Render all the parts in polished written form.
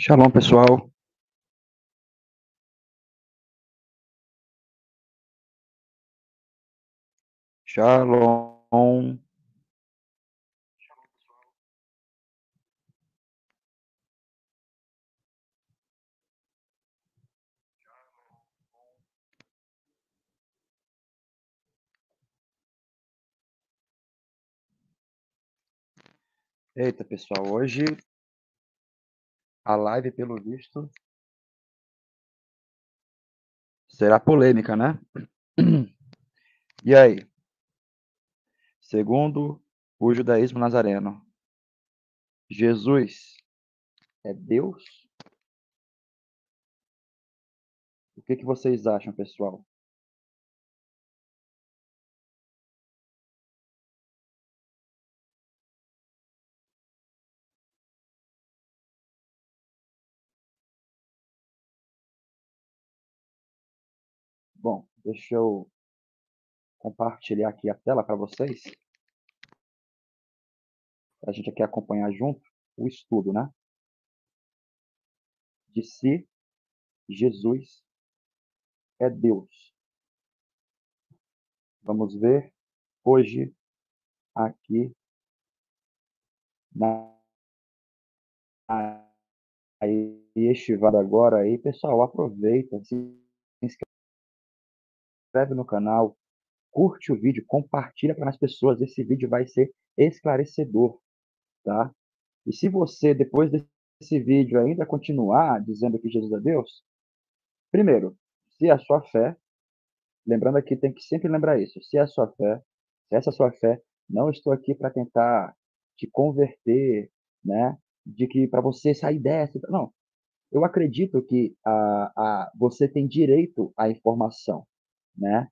Shalom, pessoal. Shalom. Eita, pessoal, hoje a live, pelo visto, será polêmica, né? E aí? Segundo o judaísmo nazareno, Jesus é Deus? O que vocês acham, pessoal? Bom, deixa eu compartilhar aqui a tela para vocês, para a gente aqui acompanhar junto o estudo, né? De se Jesus é Deus. Vamos ver hoje aqui na estivada agora aí. Pessoal, aproveita, se inscreve no canal, curte o vídeo, compartilha para mais pessoas. Esse vídeo vai ser esclarecedor, tá? E se você, depois desse vídeo, ainda continuar dizendo que Jesus é Deus, primeiro, se a sua fé, lembrando aqui, tem que sempre lembrar isso, se a sua fé, se essa sua fé, não estou aqui para tentar te converter, né? De que para você sair dessa, não. Eu acredito que você tem direito à informação, né?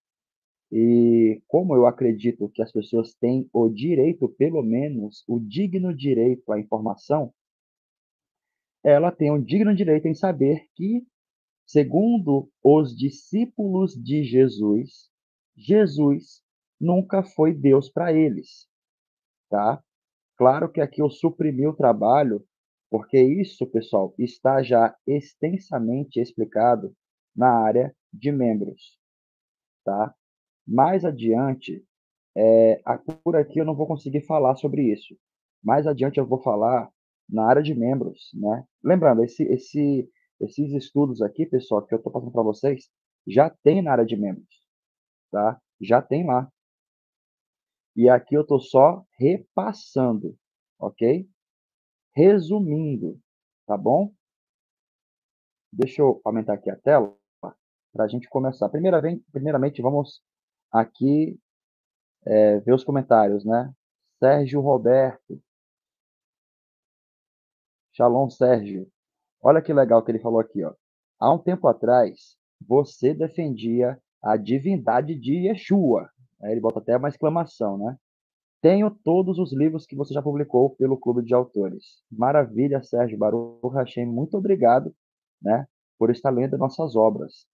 E como eu acredito que as pessoas têm o direito, pelo menos o digno direito à informação, ela tem o digno direito em saber que, segundo os discípulos de Jesus, Jesus nunca foi Deus para eles, tá? Claro que aqui eu suprimi o trabalho, porque isso, pessoal, está já extensamente explicado na área de membros, tá? Mais adiante, por aqui eu não vou conseguir falar sobre isso. Mais adiante eu vou falar na área de membros, né? Lembrando, esses estudos aqui, pessoal, que eu estou passando para vocês, já tem na área de membros, tá? Já tem lá. E aqui eu estou só repassando, ok? Resumindo, tá bom? Deixa eu aumentar aqui a tela para a gente começar. Primeiramente, vamos aqui ver os comentários, né? Sérgio Roberto, Shalom Sérgio. Olha que legal que ele falou aqui, ó. Há um tempo atrás, você defendia a divindade de Yeshua. Aí ele bota até uma exclamação, né? Tenho todos os livros que você já publicou pelo Clube de Autores. Maravilha, Sérgio Baruch Hashem, muito obrigado, né, por estar lendo nossas obras.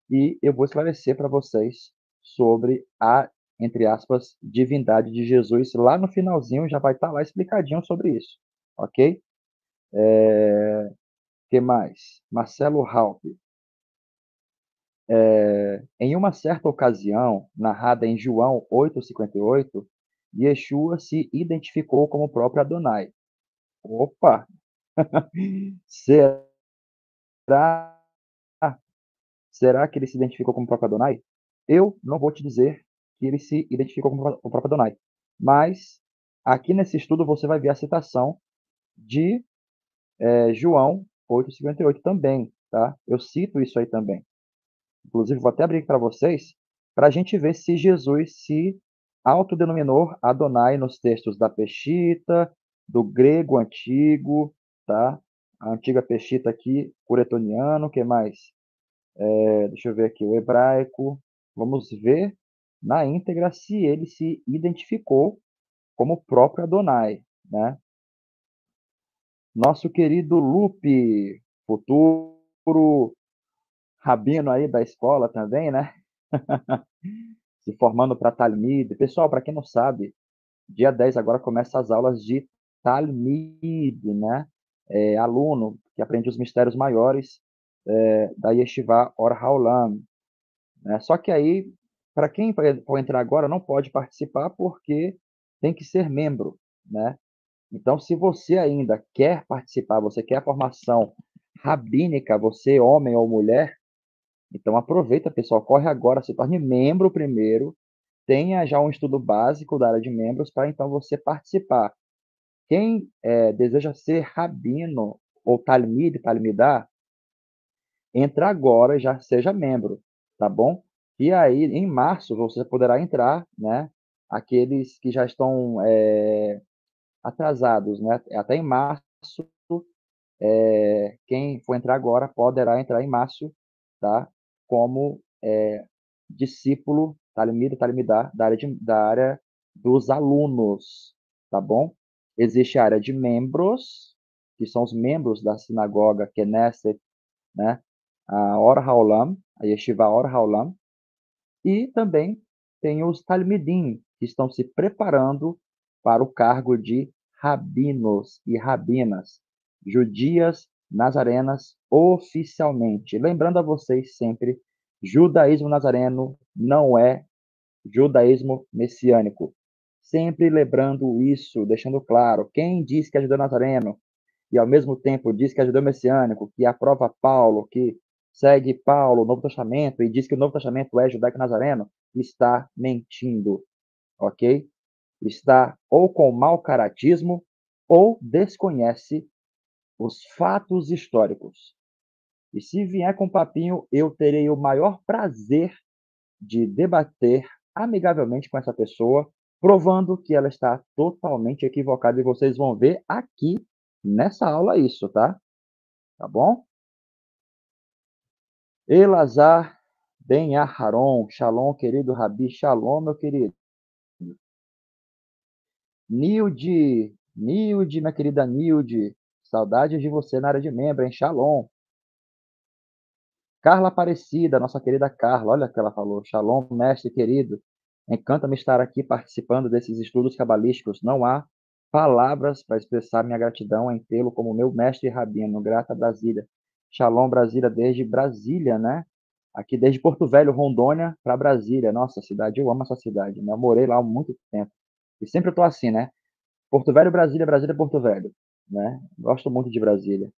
E eu vou esclarecer para vocês sobre a, entre aspas, divindade de Jesus. Lá no finalzinho já vai estar lá explicadinho sobre isso, ok? Que mais? Marcelo Halp. Em uma certa ocasião, narrada em João 8:58, Yeshua se identificou como o próprio Adonai. Opa! Será, será que ele se identificou como o próprio Adonai? Eu não vou te dizer que ele se identificou como o próprio Adonai, mas aqui nesse estudo você vai ver a citação de João 8:58 também, tá? Eu cito isso aí também. Inclusive, vou até abrir aqui para vocês, para a gente ver se Jesus se autodenominou Adonai nos textos da Peshitta, do grego antigo, tá? A antiga Peshitta aqui, curetoniano, o que mais? Deixa eu ver aqui, o hebraico. Vamos ver na íntegra se ele se identificou como o próprio Adonai, né? Nosso querido Lupe, futuro rabino aí da escola também, né? Se formando para Talmud. Pessoal, para quem não sabe, dia 10 agora começa as aulas de Talmud, né? aluno que aprende os mistérios maiores da Yeshiva Or HaOlam, né? Só que aí, para quem for entrar agora, não pode participar porque tem que ser membro, né? Então, se você ainda quer participar, você quer a formação rabínica, você homem ou mulher, então aproveita, pessoal, corre agora, se torne membro primeiro, tenha já um estudo básico da área de membros para então você participar. Quem deseja ser rabino ou talmid, talmidá, entra agora e já seja membro, tá bom? E aí, em março, você poderá entrar, né? Aqueles que já estão atrasados, né? Até em março, quem for entrar agora poderá entrar em março, tá? Como discípulo, talmid, talmidá, da área dos alunos, tá bom? Existe a área de membros, que são os membros da sinagoga Knesset, né? A Or HaOlam, a Yeshiva Or HaOlam, e também tem os Talmidim, que estão se preparando para o cargo de rabinos e rabinas, judias nazarenas oficialmente. Lembrando a vocês sempre, judaísmo nazareno não é judaísmo messiânico. Sempre lembrando isso, deixando claro, quem diz que é judeu nazareno e ao mesmo tempo diz que é judeu messiânico, que aprova Paulo, que segue Paulo, o Novo Testamento, e diz que o Novo Testamento é judaico-nazareno, está mentindo, ok? Está ou com mau caratismo ou desconhece os fatos históricos. E se vier com papinho, eu terei o maior prazer de debater amigavelmente com essa pessoa, provando que ela está totalmente equivocada, e vocês vão ver aqui nessa aula isso, tá? Tá bom? Elazar Ben Aharon, Shalom, querido Rabi, Shalom, meu querido. Nilde, minha querida Nilde, saudades de você na área de membro, hein? Shalom. Carla Aparecida, nossa querida Carla, olha o que ela falou. Shalom, mestre querido. Encanta-me estar aqui participando desses estudos cabalísticos. Não há palavras para expressar minha gratidão em tê-lo como meu mestre e rabino. Grata Brasília. Shalom, Brasília, desde Brasília, né? Aqui desde Porto Velho, Rondônia, para Brasília. Nossa cidade, eu amo essa cidade, né? Eu morei lá há muito tempo. E sempre eu tô assim, né? Porto Velho, Brasília, Brasília, Porto Velho, né? Gosto muito de Brasília.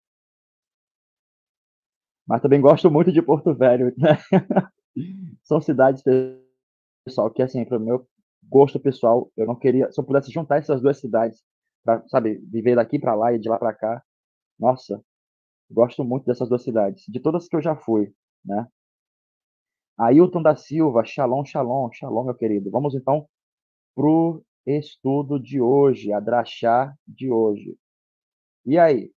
Mas também gosto muito de Porto Velho, né? São cidades, pessoal, que assim, para o meu gosto pessoal, eu não queria, se eu pudesse juntar essas duas cidades, para, sabe, viver daqui para lá e de lá para cá, nossa, gosto muito dessas duas cidades, de todas que eu já fui, né? Ailton da Silva, shalom, shalom, shalom, meu querido. Vamos então pro estudo de hoje, a drachá de hoje. E aí,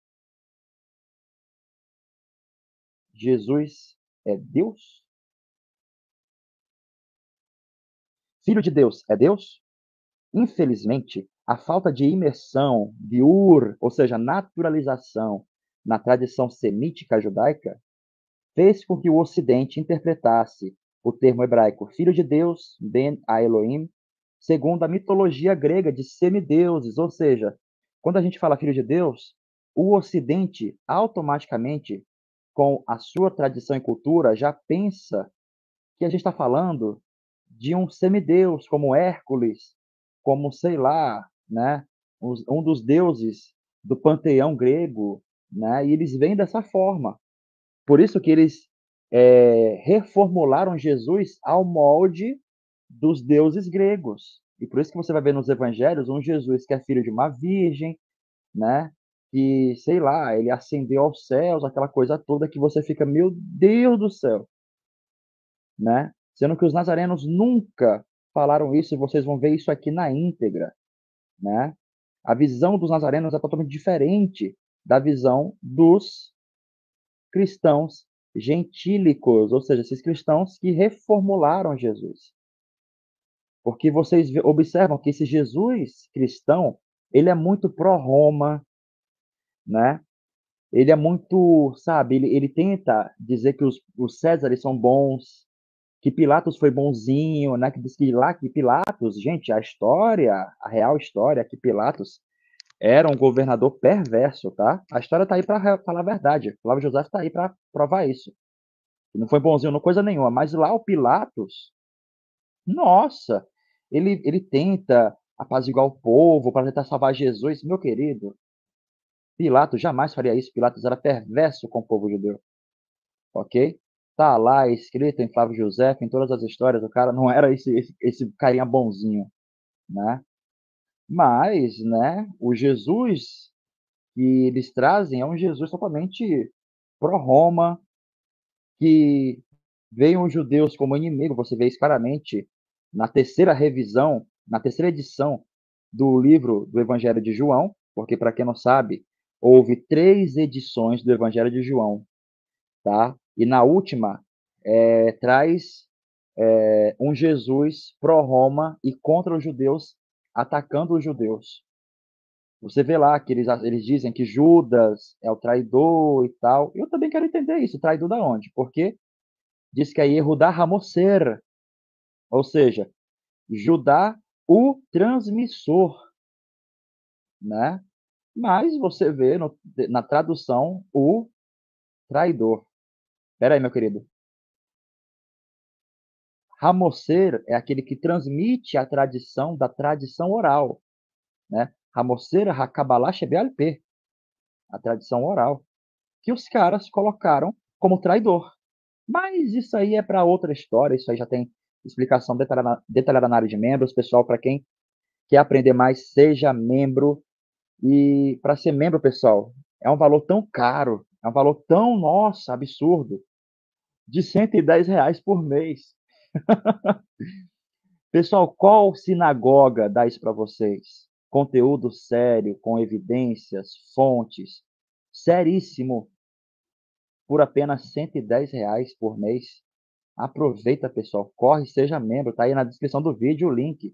Jesus é Deus? Filho de Deus é Deus? Infelizmente, a falta de imersão, biur, ou seja, naturalização, na tradição semítica judaica, fez com que o Ocidente interpretasse o termo hebraico filho de Deus, Ben a Elohim, segundo a mitologia grega de semideuses, ou seja, quando a gente fala filho de Deus, o Ocidente automaticamente, com a sua tradição e cultura, já pensa que a gente está falando de um semideus, como Hércules, como, sei lá, né, um dos deuses do panteão grego, né, e eles vêm dessa forma. Por isso que eles reformularam Jesus ao molde dos deuses gregos. E por isso que você vai ver nos evangelhos um Jesus que é filho de uma virgem, né? Que, sei lá, ele ascendeu aos céus, aquela coisa toda que você fica, meu Deus do céu, né? Sendo que os nazarenos nunca falaram isso, e vocês vão ver isso aqui na íntegra, né? A visão dos nazarenos é totalmente diferente da visão dos cristãos gentílicos, ou seja, esses cristãos que reformularam Jesus. Porque vocês observam que esse Jesus cristão, ele é muito pró-Roma, né? Ele é muito, sabe, ele tenta dizer que os Césares são bons, que Pilatos foi bonzinho, né? Que diz que lá que Pilatos, gente, a história, a real história é que Pilatos Era um governador perverso, tá? A história tá aí para falar a verdade. Flávio José tá aí para provar isso. Não foi bonzinho, não coisa nenhuma. Mas lá o Pilatos, nossa, ele tenta apaziguar o povo para tentar salvar Jesus. Meu querido, Pilatos jamais faria isso. Pilatos era perverso com o povo judeu, ok? Tá lá escrito em Flávio José, em todas as histórias, o cara não era esse carinha bonzinho, né? Mas, né, o Jesus que eles trazem é um Jesus totalmente pró-Roma, que veem os judeus como inimigo. Você vê isso claramente na terceira revisão, na terceira edição do livro do Evangelho de João, porque, para quem não sabe, houve 3 edições do Evangelho de João, tá? E na última, traz um Jesus pró-Roma e contra os judeus, atacando os judeus. Você vê lá que eles dizem que Judas é o traidor e tal. Eu também quero entender isso. Traidor da onde? Porque diz que é Yehudá Hamoser, ou seja, Judá o transmissor, né? Mas você vê na tradução o traidor. Espera aí, meu querido. Hamoser é aquele que transmite a tradição da tradição oral, né? Hamoser HaKabalah Shebe'al Peh, a tradição oral, que os caras colocaram como traidor. Mas isso aí é para outra história, isso aí já tem explicação detalhada na área de membros. Pessoal, para quem quer aprender mais, seja membro. E para ser membro, pessoal, é um valor tão caro, é um valor tão, nossa, absurdo, de R$ 110 por mês. Pessoal, qual sinagoga dá isso para vocês? Conteúdo sério, com evidências, fontes, seríssimo, por apenas R$ 110 por mês. Aproveita, pessoal, corre, seja membro, tá aí na descrição do vídeo o link,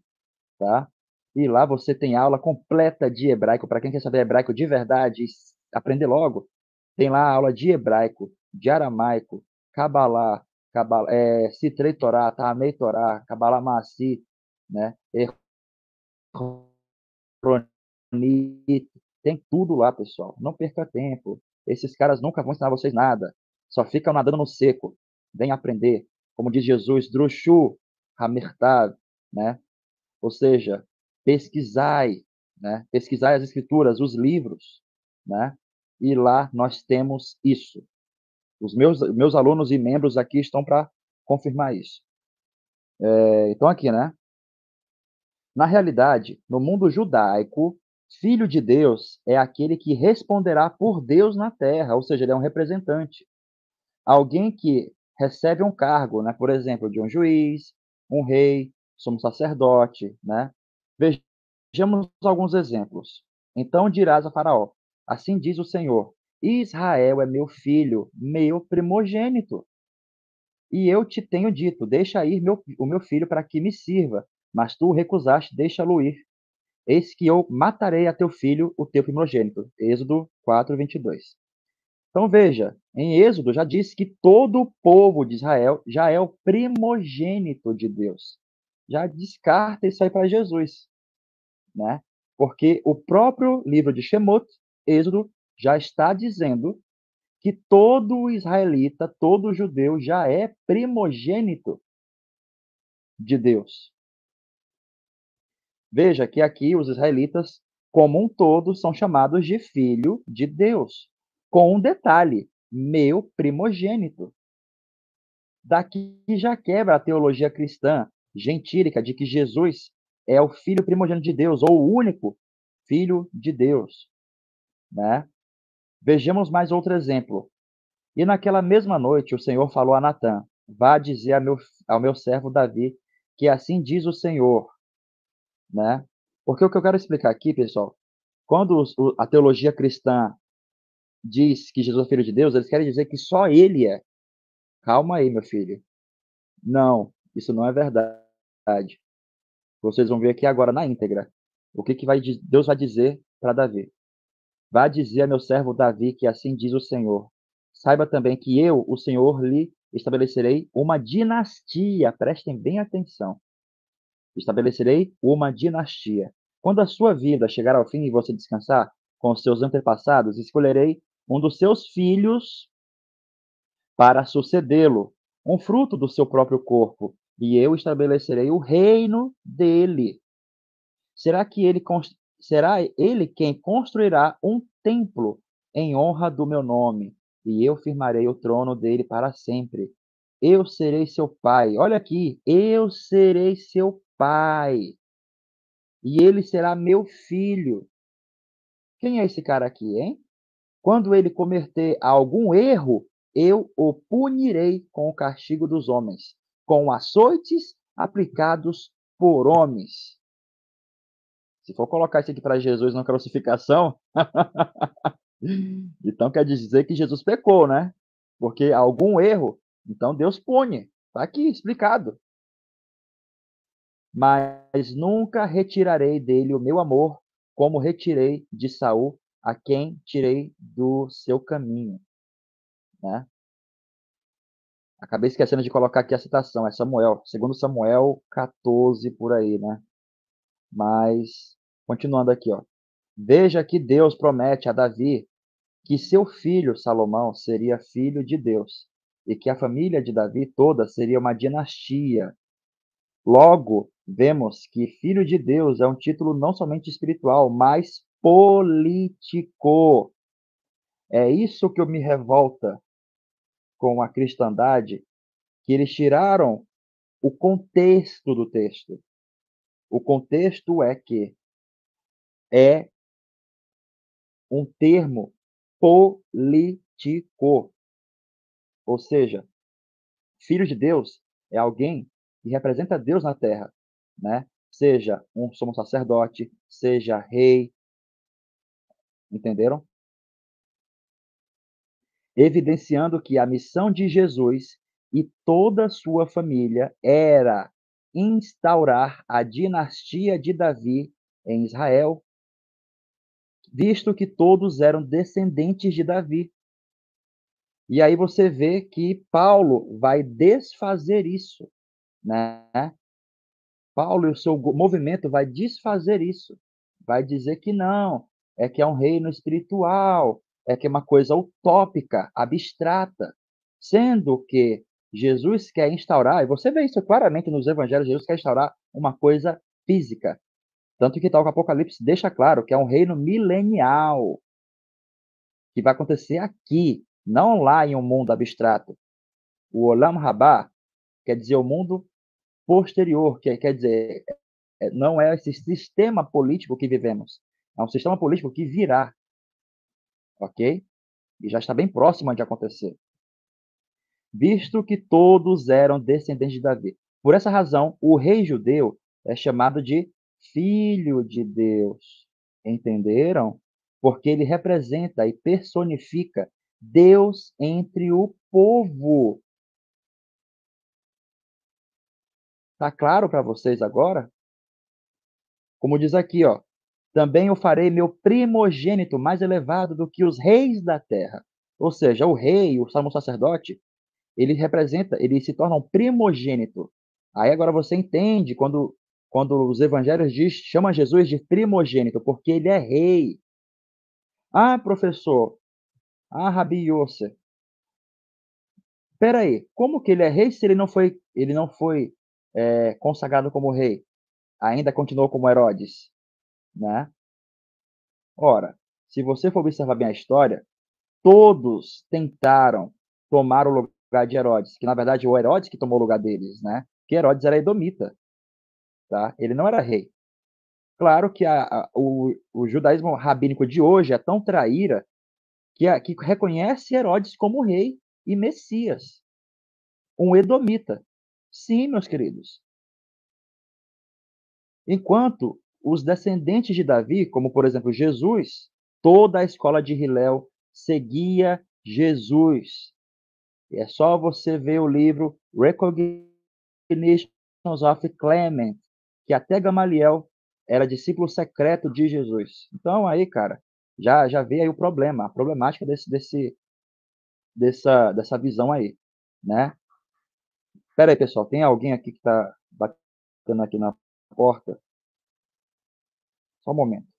tá? E lá você tem aula completa de hebraico, para quem quer saber hebraico de verdade, aprender logo. Tem lá a aula de hebraico, de aramaico, Kabbalah, Sitrei Torá, Tamei Torá, Kabbalah Maasi, né? Ronit, tem tudo lá, pessoal. Não perca tempo. Esses caras nunca vão ensinar vocês nada. Só ficam nadando no seco. Vem aprender. Como diz Jesus, Drushu Hamertav, né? Ou seja, pesquisai, né? Pesquisai as escrituras, os livros, né? E lá nós temos isso. Os meus alunos e membros aqui estão para confirmar isso. Então aqui, né? Na realidade, no mundo judaico, filho de Deus é aquele que responderá por Deus na terra, ou seja, ele é um representante. Alguém que recebe um cargo, né? Por exemplo, de um juiz, um rei, sumo sacerdote, né? Vejamos alguns exemplos. Então dirás a Faraó: assim diz o Senhor: Israel é meu filho, meu primogênito. E eu te tenho dito: deixa ir o meu filho para que me sirva. Mas tu o recusaste, deixa-lo ir. Eis que eu matarei a teu filho, o teu primogênito. Êxodo 4:22. Então veja, em Êxodo já diz que todo o povo de Israel já é o primogênito de Deus. Já descarta isso aí para Jesus, né? Porque o próprio livro de Shemot, Êxodo, já está dizendo que todo israelita, todo judeu já é primogênito de Deus. Veja que aqui os israelitas, como um todo, são chamados de filho de Deus, com um detalhe: meu primogênito. Daqui já quebra a teologia cristã gentílica de que Jesus é o filho primogênito de Deus, ou o único filho de Deus, né? Vejamos mais outro exemplo. E naquela mesma noite o Senhor falou a Natã: vá dizer ao meu servo Davi que assim diz o Senhor, né? Porque o que eu quero explicar aqui, pessoal, quando a teologia cristã diz que Jesus é filho de Deus, eles querem dizer que só ele é. Calma aí, meu filho. Não, isso não é verdade. Vocês vão ver aqui agora na íntegra. O que Deus vai dizer para Davi? Vá dizer a meu servo Davi que assim diz o Senhor. Saiba também que eu, o Senhor, lhe estabelecerei uma dinastia. Prestem bem atenção. Estabelecerei uma dinastia. Quando a sua vida chegar ao fim e você descansar com os seus antepassados, escolherei um dos seus filhos para sucedê-lo, um fruto do seu próprio corpo, e eu estabelecerei o reino dele. Será ele quem construirá um templo em honra do meu nome, e eu firmarei o trono dele para sempre. Eu serei seu pai. Olha aqui, eu serei seu pai, e ele será meu filho. Quem é esse cara aqui, hein? Quando ele cometer algum erro, eu o punirei com o castigo dos homens, com açoites aplicados por homens. Se for colocar isso aqui para Jesus na crucificação, então quer dizer que Jesus pecou, né? Porque algum erro, então Deus pune. Está aqui explicado. Mas nunca retirarei dele o meu amor, como retirei de Saul, a quem tirei do seu caminho, né? Acabei esquecendo de colocar aqui a citação, é Samuel, segundo Samuel 14 por aí, né? Mas continuando aqui, ó. Veja que Deus promete a Davi que seu filho Salomão seria filho de Deus e que a família de Davi toda seria uma dinastia. Logo, vemos que filho de Deus é um título não somente espiritual, mas político. É isso que me revolta com a cristandade, que eles tiraram o contexto do texto. O contexto é que é um termo político, ou seja, filho de Deus é alguém que representa Deus na terra, né? Seja um sumo sacerdote, seja rei, entenderam? Evidenciando que a missão de Jesus e toda a sua família era instaurar a dinastia de Davi em Israel, visto que todos eram descendentes de Davi. E aí você vê que Paulo vai desfazer isso, né? Paulo e o seu movimento vai desfazer isso. Vai dizer que não, é que é um reino espiritual, é que é uma coisa utópica, abstrata, sendo que Jesus quer instaurar, e você vê isso claramente nos evangelhos, Jesus quer instaurar uma coisa física. Tanto que tal que o Apocalipse deixa claro que é um reino milenial, que vai acontecer aqui, não lá em um mundo abstrato. O Olam Rabá quer dizer o mundo posterior, que quer dizer, não é esse sistema político que vivemos. É um sistema político que virá, ok? E já está bem próximo de acontecer. Visto que todos eram descendentes de Davi. Por essa razão, o rei judeu é chamado de filho de Deus. Entenderam? Porque ele representa e personifica Deus entre o povo. Tá claro para vocês agora? Como diz aqui, ó, também eu farei meu primogênito mais elevado do que os reis da terra. Ou seja, o rei, o sumo sacerdote, ele representa, ele se torna um primogênito. Aí agora você entende quando os evangelhos chama Jesus de primogênito, porque ele é rei. Ah, professor, Rabi Yosef, espera aí, como que ele é rei se ele não foi consagrado como rei? Ainda continuou como Herodes, né? Ora, se você for observar bem a história, todos tentaram tomar o lugar de Herodes, que na verdade o Herodes que tomou o lugar deles, né? Que Herodes era edomita, tá? Ele não era rei. Claro que o judaísmo rabínico de hoje é tão traíra que reconhece Herodes como rei e Messias, um edomita. Sim, meus queridos. Enquanto os descendentes de Davi, como por exemplo Jesus, toda a escola de Hillel seguia Jesus. E é só você ver o livro Recognitions of Clement, que até Gamaliel era discípulo secreto de Jesus. Então aí, cara, já vê aí o problema, a problemática dessa visão aí, né? Espera aí, pessoal, tem alguém aqui que está batendo aqui na porta? Só um momento.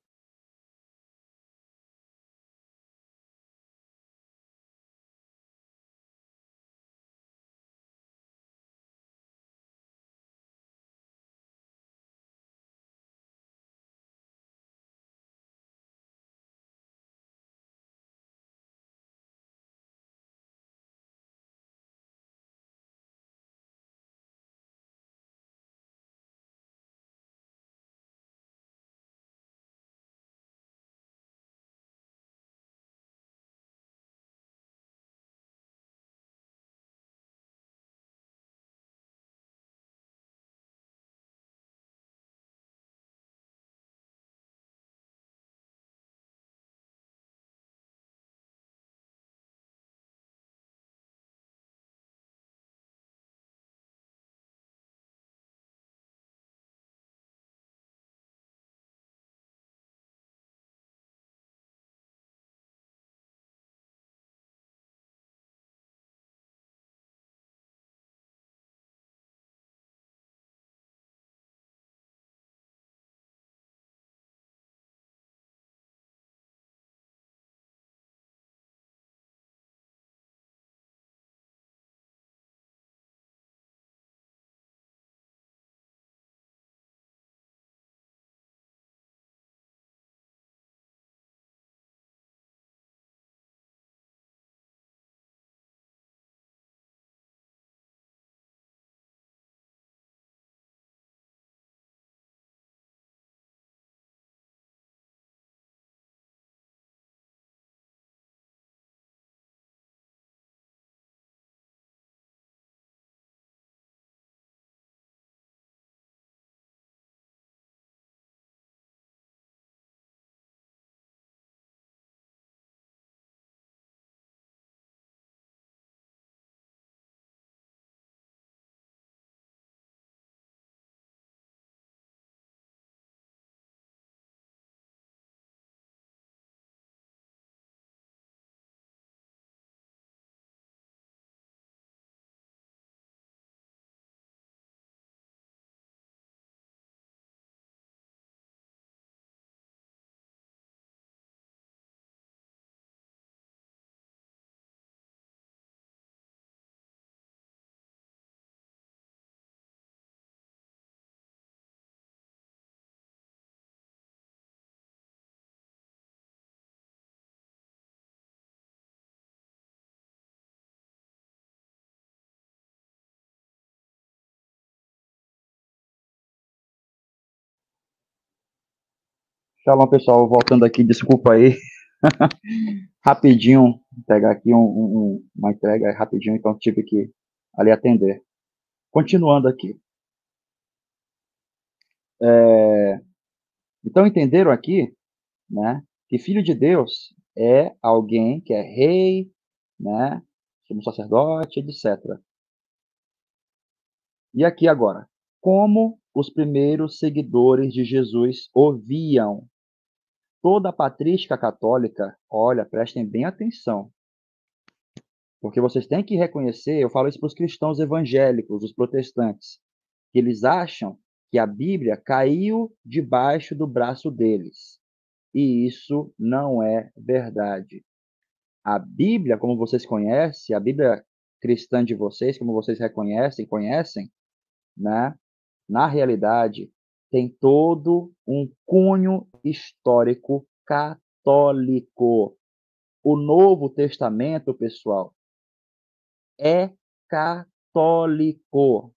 Shalom, pessoal. Voltando aqui, desculpa aí. Rapidinho, pegar aqui uma entrega rapidinho, então tive que ali atender. Continuando aqui. Então entenderam aqui, né, que filho de Deus é alguém que é rei, né, sumo sacerdote, etc. E aqui agora, como os primeiros seguidores de Jesus ouviam? Toda a patrística católica, olha, prestem bem atenção, porque vocês têm que reconhecer, eu falo isso para os cristãos evangélicos, os protestantes, que eles acham que a Bíblia caiu debaixo do braço deles. E isso não é verdade. A Bíblia, como vocês conhecem, a Bíblia cristã de vocês, como vocês reconhecem, conhecem, né? Na realidade, tem todo um cunho histórico católico. O Novo Testamento, pessoal, é católico.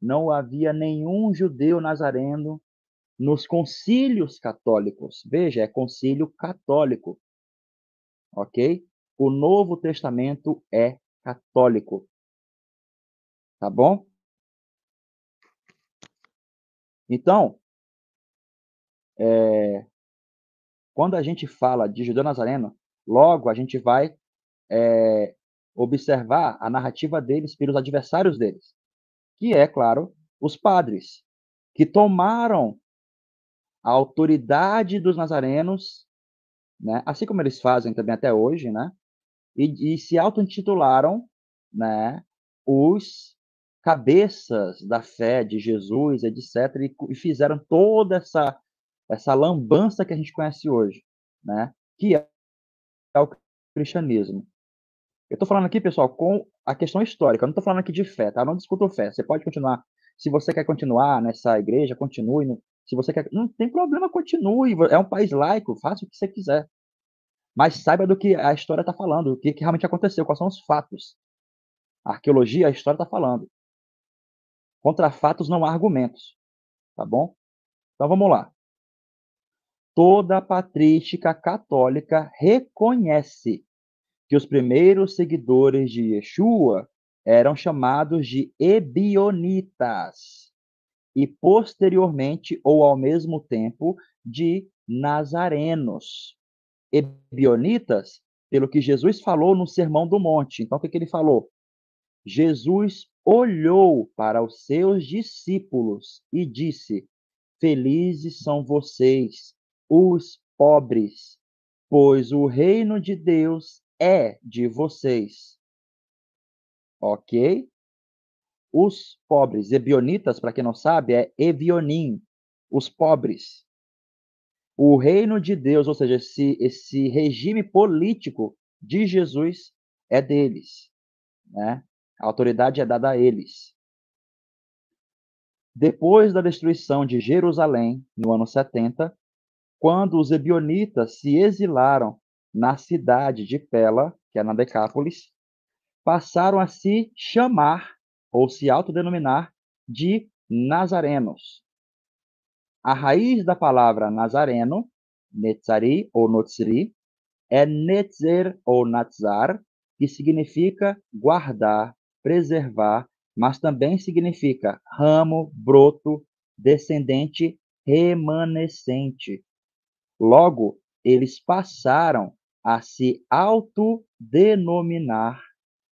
Não havia nenhum judeu nazareno nos concílios católicos. Veja, é concílio católico, ok? O Novo Testamento é católico, tá bom? Então, quando a gente fala de judeu nazareno, logo a gente vai observar a narrativa deles pelos adversários deles, que é, claro, os padres, que tomaram a autoridade dos nazarenos, né, assim como eles fazem também até hoje, né, e se auto-intitularam, né, os cabeças da fé de Jesus, etc., e fizeram toda essa essa lambança que a gente conhece hoje, né? Que é o cristianismo. Eu estou falando aqui, pessoal, com a questão histórica. Eu não estou falando aqui de fé, tá? Eu não discuto fé. Você pode continuar. Se você quer continuar nessa igreja, continue. Se você quer. Não tem problema, continue. É um país laico, faça o que você quiser. Mas saiba do que a história está falando, o que realmente aconteceu, quais são os fatos. A arqueologia, a história está falando. Contra fatos não há argumentos, tá bom? Então vamos lá. Toda patrística católica reconhece que os primeiros seguidores de Yeshua eram chamados de ebionitas e posteriormente ou ao mesmo tempo de nazarenos. Ebionitas, pelo que Jesus falou no Sermão do Monte. Então o que ele falou? Jesus olhou para os seus discípulos e disse: Felizes são vocês, os pobres, pois o reino de Deus é de vocês. Ok? Os pobres, ebionitas, para quem não sabe, é Evionim, os pobres. O reino de Deus, ou seja, esse regime político de Jesus é deles, né? A autoridade é dada a eles. Depois da destruição de Jerusalém, no ano 70, quando os ebionitas se exilaram na cidade de Pela, que é na Decápolis, passaram a se chamar ou se autodenominar de nazarenos. A raiz da palavra nazareno, netzari ou notzri, é netzer ou natzar, que significa guardar, preservar, mas também significa ramo, broto, descendente, remanescente. Logo, eles passaram a se autodenominar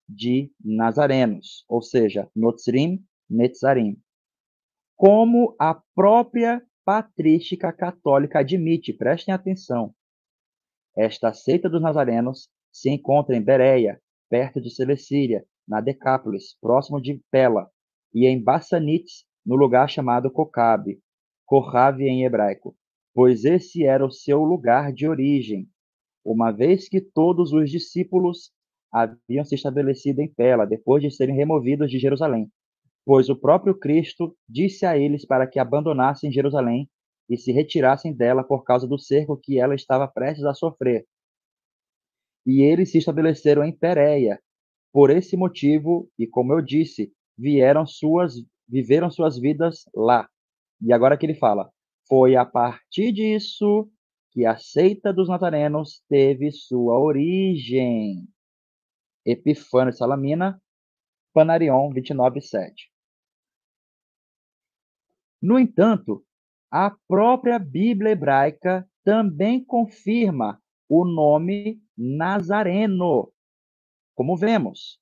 de nazarenos, ou seja, notzrim, netzarim. Como a própria patrística católica admite, prestem atenção, esta seita dos nazarenos se encontra em Bereia, perto de Seleucia, na Decápolis, próximo de Pela, e em Bassanites, no lugar chamado Cocabe, Corrave em hebraico, pois esse era o seu lugar de origem, uma vez que todos os discípulos haviam se estabelecido em Pela, depois de serem removidos de Jerusalém, pois o próprio Cristo disse a eles para que abandonassem Jerusalém e se retirassem dela por causa do cerco que ela estava prestes a sofrer. E eles se estabeleceram em Pérea. Por esse motivo, e como eu disse, viveram suas vidas lá. E agora que ele fala, foi a partir disso que a seita dos nazarenos teve sua origem. Epifânio de Salamina, Panarion 29:7. No entanto, a própria Bíblia hebraica também confirma o nome Nazareno, como vemos.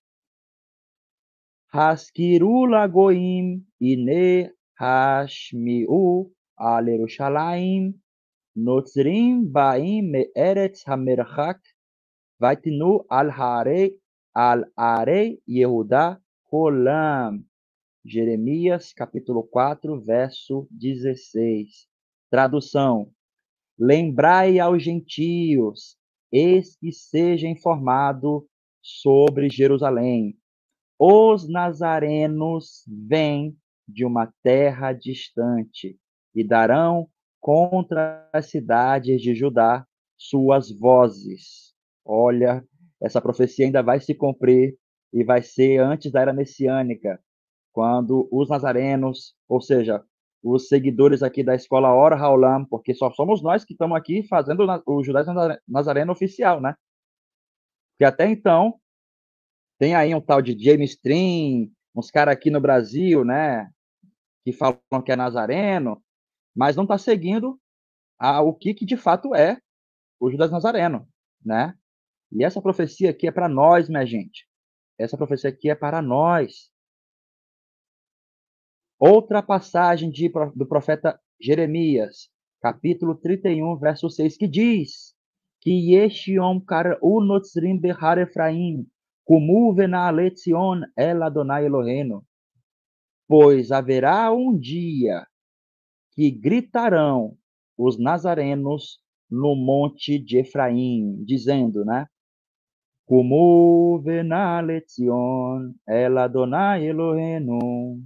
Haskiru lagoim ine hashmiu al Yerushalayim notzrim baim me'eretz hamerchak vaitinu al arei Yehuda kolam. Jeremias, capítulo 4, verso 16. Tradução: Lembrai aos gentios, eis que seja informado sobre Jerusalém. Os nazarenos vêm de uma terra distante e darão contra as cidades de Judá suas vozes. Olha, essa profecia ainda vai se cumprir e vai ser antes da era messiânica, quando os nazarenos, ou seja, os seguidores aqui da escola Ora Haolam, porque só somos nós que estamos aqui fazendo o judaísmo nazareno oficial, né? Porque até então, tem aí um tal de James Trim, uns caras aqui no Brasil, né, que falam que é nazareno, mas não está seguindo o que de fato é o judaísmo nazareno, né? E essa profecia aqui é para nós, minha gente. Essa profecia aqui é para nós. Outra passagem do profeta Jeremias, capítulo 31, verso 6, que diz que Yeshiom kar unotzrim behar Efraim, kumu vena'alet Zion el Adonai Elohenu. Pois haverá um dia que gritarão os nazarenos no monte de Efraim, dizendo, né? Como venale Zion, el Adonai Elohenu,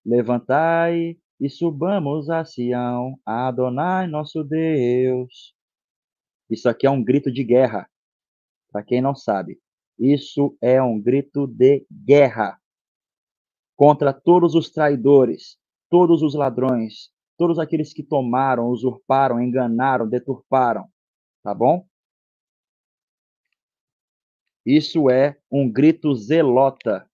levantai e subamos a Sião, a Adonai nosso Deus. Isso aqui é um grito de guerra, para quem não sabe. Isso é um grito de guerra contra todos os traidores, todos os ladrões, todos aqueles que tomaram, usurparam, enganaram, deturparam, tá bom? Isso é um grito zelota.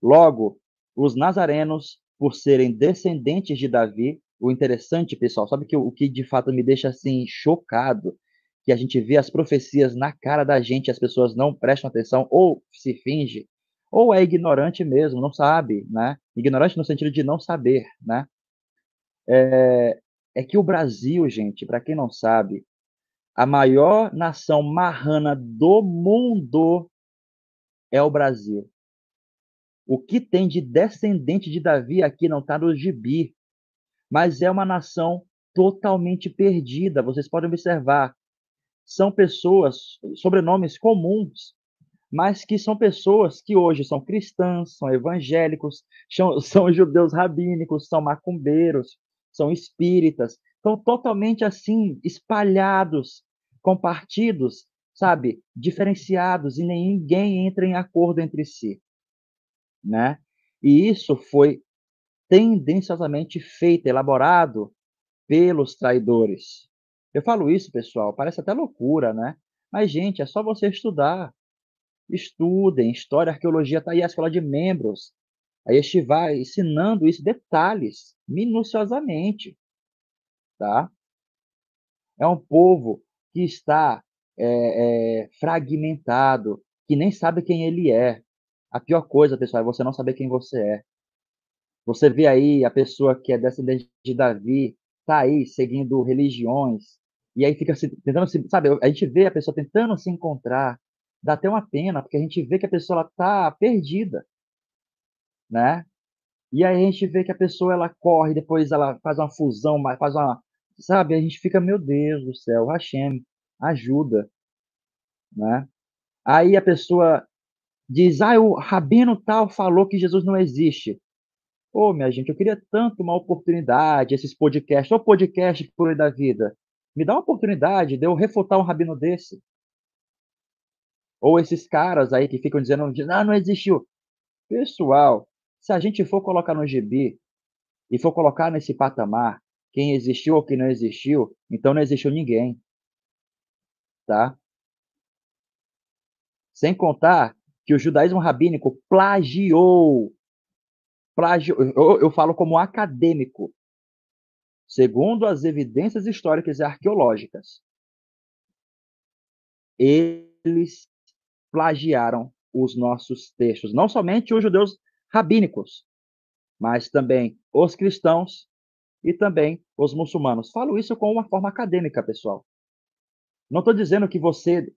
Logo, os nazarenos, por serem descendentes de Davi, o interessante, pessoal, sabe que o que de fato me deixa assim chocado, que a gente vê as profecias na cara da gente, as pessoas não prestam atenção ou se finge, ou é ignorante mesmo, não sabe, né? Ignorante no sentido de não saber, né? É que o Brasil, gente, para quem não sabe, a maior nação marrana do mundo é o Brasil. O que tem de descendente de Davi aqui não está no gibi, mas é uma nação totalmente perdida. Vocês podem observar, são pessoas, sobrenomes comuns, mas que são pessoas que hoje são cristãs, são evangélicos, são judeus rabínicos, são macumbeiros, são espíritas, estão totalmente assim espalhados, compartidos, sabe, diferenciados e ninguém entra em acordo entre si, né? E isso foi tendenciosamente feito, elaborado pelos traidores. Eu falo isso, pessoal, parece até loucura, né? Mas, gente, é só você estudar. Estudem, história, arqueologia, está aí a escola de membros. Aí a gente vai ensinando isso, detalhes, minuciosamente, tá? É um povo que está fragmentado, que nem sabe quem ele é. A pior coisa, pessoal, é você não saber quem você é. Você vê aí a pessoa que é descendente de Davi, tá aí seguindo religiões, e aí fica tentando se, sabe, a gente vê a pessoa tentando se encontrar, dá até uma pena, porque a gente vê que a pessoa ela tá perdida, né? E aí a gente vê que a pessoa ela corre, depois ela faz uma fusão, faz uma, sabe, a gente fica, meu Deus do céu, Hashem, ajuda, né? Aí a pessoa diz, o rabino tal falou que Jesus não existe. Ô, minha gente, eu queria tanto uma oportunidade, esses podcasts, ou podcast por aí da vida. Me dá uma oportunidade de eu refutar um rabino desse. Ou esses caras aí que ficam dizendo, não existiu. Pessoal, se a gente for colocar no gibi e for colocar nesse patamar quem existiu ou quem não existiu, então não existiu ninguém, tá? Sem contar que o judaísmo rabínico plagiou, eu falo como acadêmico, segundo as evidências históricas e arqueológicas. Eles plagiaram os nossos textos, não somente os judeus rabínicos, mas também os cristãos e também os muçulmanos. Falo isso com uma forma acadêmica, pessoal. Não estou dizendo que você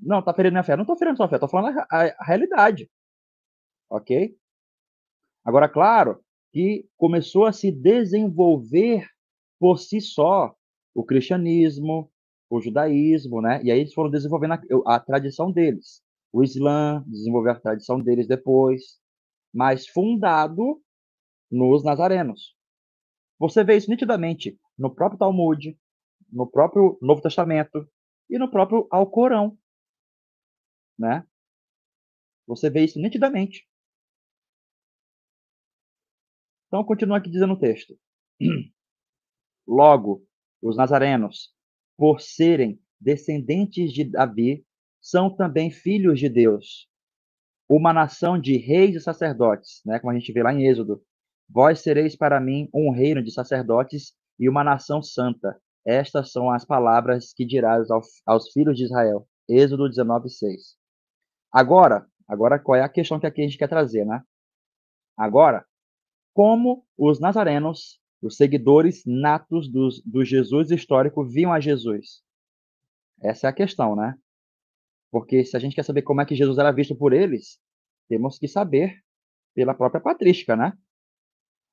não está ferindo minha fé. Não estou ferindo sua fé, estou falando a realidade, ok? Agora, claro que começou a se desenvolver por si só o cristianismo, o judaísmo, né? E aí eles foram desenvolvendo a tradição deles. O Islã desenvolveu a tradição deles depois, mas fundado nos nazarenos. Você vê isso nitidamente no próprio Talmud, no próprio Novo Testamento e no próprio Alcorão, né? Você vê isso nitidamente. Então, continua aqui dizendo o texto. Logo, os nazarenos, por serem descendentes de Davi, são também filhos de Deus, uma nação de reis e sacerdotes, né? Como a gente vê lá em Êxodo. Vós sereis para mim um reino de sacerdotes e uma nação santa. Estas são as palavras que dirás aos filhos de Israel. Êxodo 19:6. Agora qual é a questão que aqui a gente quer trazer, né? Agora, como os nazarenos, os seguidores natos do Jesus histórico, viam a Jesus? Essa é a questão, né? Porque se a gente quer saber como é que Jesus era visto por eles, temos que saber pela própria patrística, né?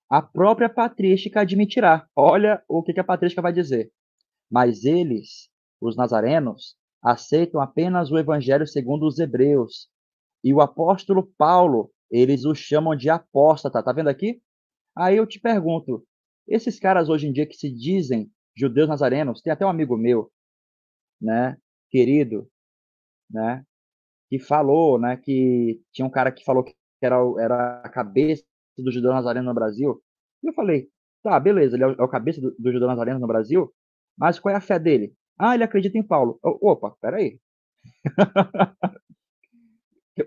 A própria patrística admitirá. Olha o que a patrística vai dizer. Mas eles, os nazarenos, aceitam apenas o evangelho segundo os hebreus. E o apóstolo Paulo, eles o chamam de apóstata. Tá vendo aqui? Aí eu te pergunto, esses caras hoje em dia que se dizem judeus nazarenos, tem até um amigo meu, né, querido, né, que falou, né, que tinha um cara que falou que era a cabeça do judeu nazareno no Brasil. E eu falei, tá, beleza, ele é o cabeça do judeu nazareno no Brasil, mas qual é a fé dele? Ah, ele acredita em Paulo. Opa, peraí.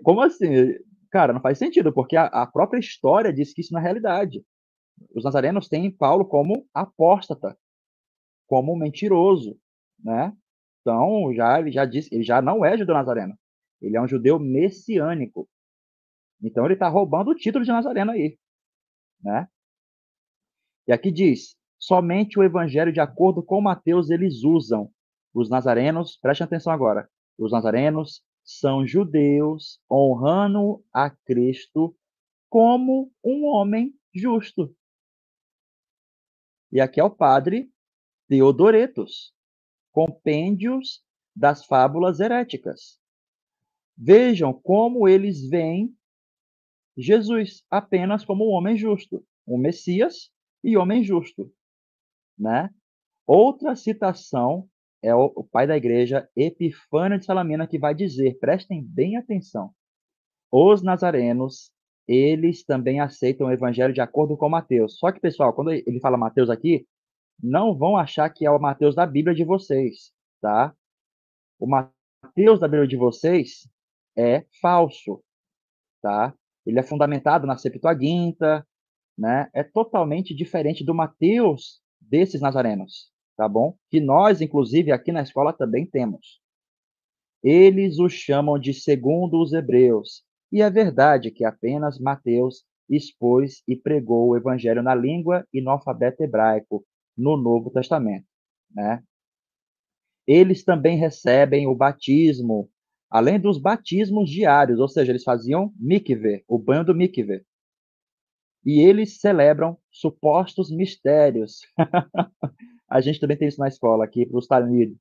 Como assim? Cara, não faz sentido, porque a própria história diz que isso não é realidade. Os nazarenos têm Paulo como apóstata, como mentiroso, né? Então, ele já disse, ele já não é judeu nazareno. Ele é um judeu messiânico. Então ele está roubando o título de Nazareno aí, né? E aqui diz: somente o evangelho de acordo com Mateus eles usam. Os nazarenos, preste atenção agora, os nazarenos são judeus honrando a Cristo como um homem justo. E aqui é o padre Teodoretos, compêndios das fábulas heréticas. Vejam como eles veem Jesus apenas como um homem justo, um Messias e homem justo, né? Outra citação é o pai da igreja, Epifânio de Salamina, que vai dizer, prestem bem atenção, os nazarenos, eles também aceitam o evangelho de acordo com Mateus. Só que, pessoal, quando ele fala Mateus aqui, não vão achar que é o Mateus da Bíblia de vocês, tá? O Mateus da Bíblia de vocês é falso, tá? Ele é fundamentado na Septuaginta, né? É totalmente diferente do Mateus desses nazarenos, tá bom? Que nós, inclusive, aqui na escola também temos. Eles o chamam de segundo os hebreus, e é verdade que apenas Mateus expôs e pregou o evangelho na língua e no alfabeto hebraico no Novo Testamento, né? Eles também recebem o batismo, além dos batismos diários, ou seja, eles faziam mikve, o banho do mikve. E eles celebram supostos mistérios. A gente também tem isso na escola aqui para os Talmud.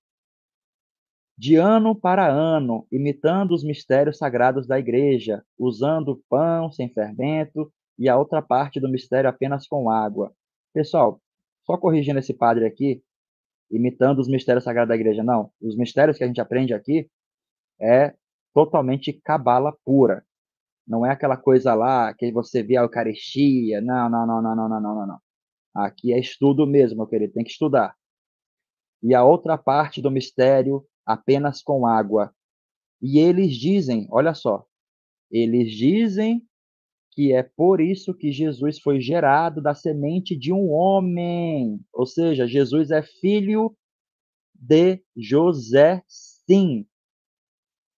De ano para ano, imitando os mistérios sagrados da igreja, usando pão sem fermento e a outra parte do mistério apenas com água. Pessoal, só corrigindo esse padre aqui, imitando os mistérios sagrados da igreja, não. Os mistérios que a gente aprende aqui é totalmente cabala pura. Não é aquela coisa lá que você vê a Eucaristia. Não, não, não, não, não, não, não, não, não. Aqui é estudo mesmo, meu querido, tem que estudar. E a outra parte do mistério apenas com água. E eles dizem, olha só, eles dizem que é por isso que Jesus foi gerado da semente de um homem. Ou seja, Jesus é filho de José, sim.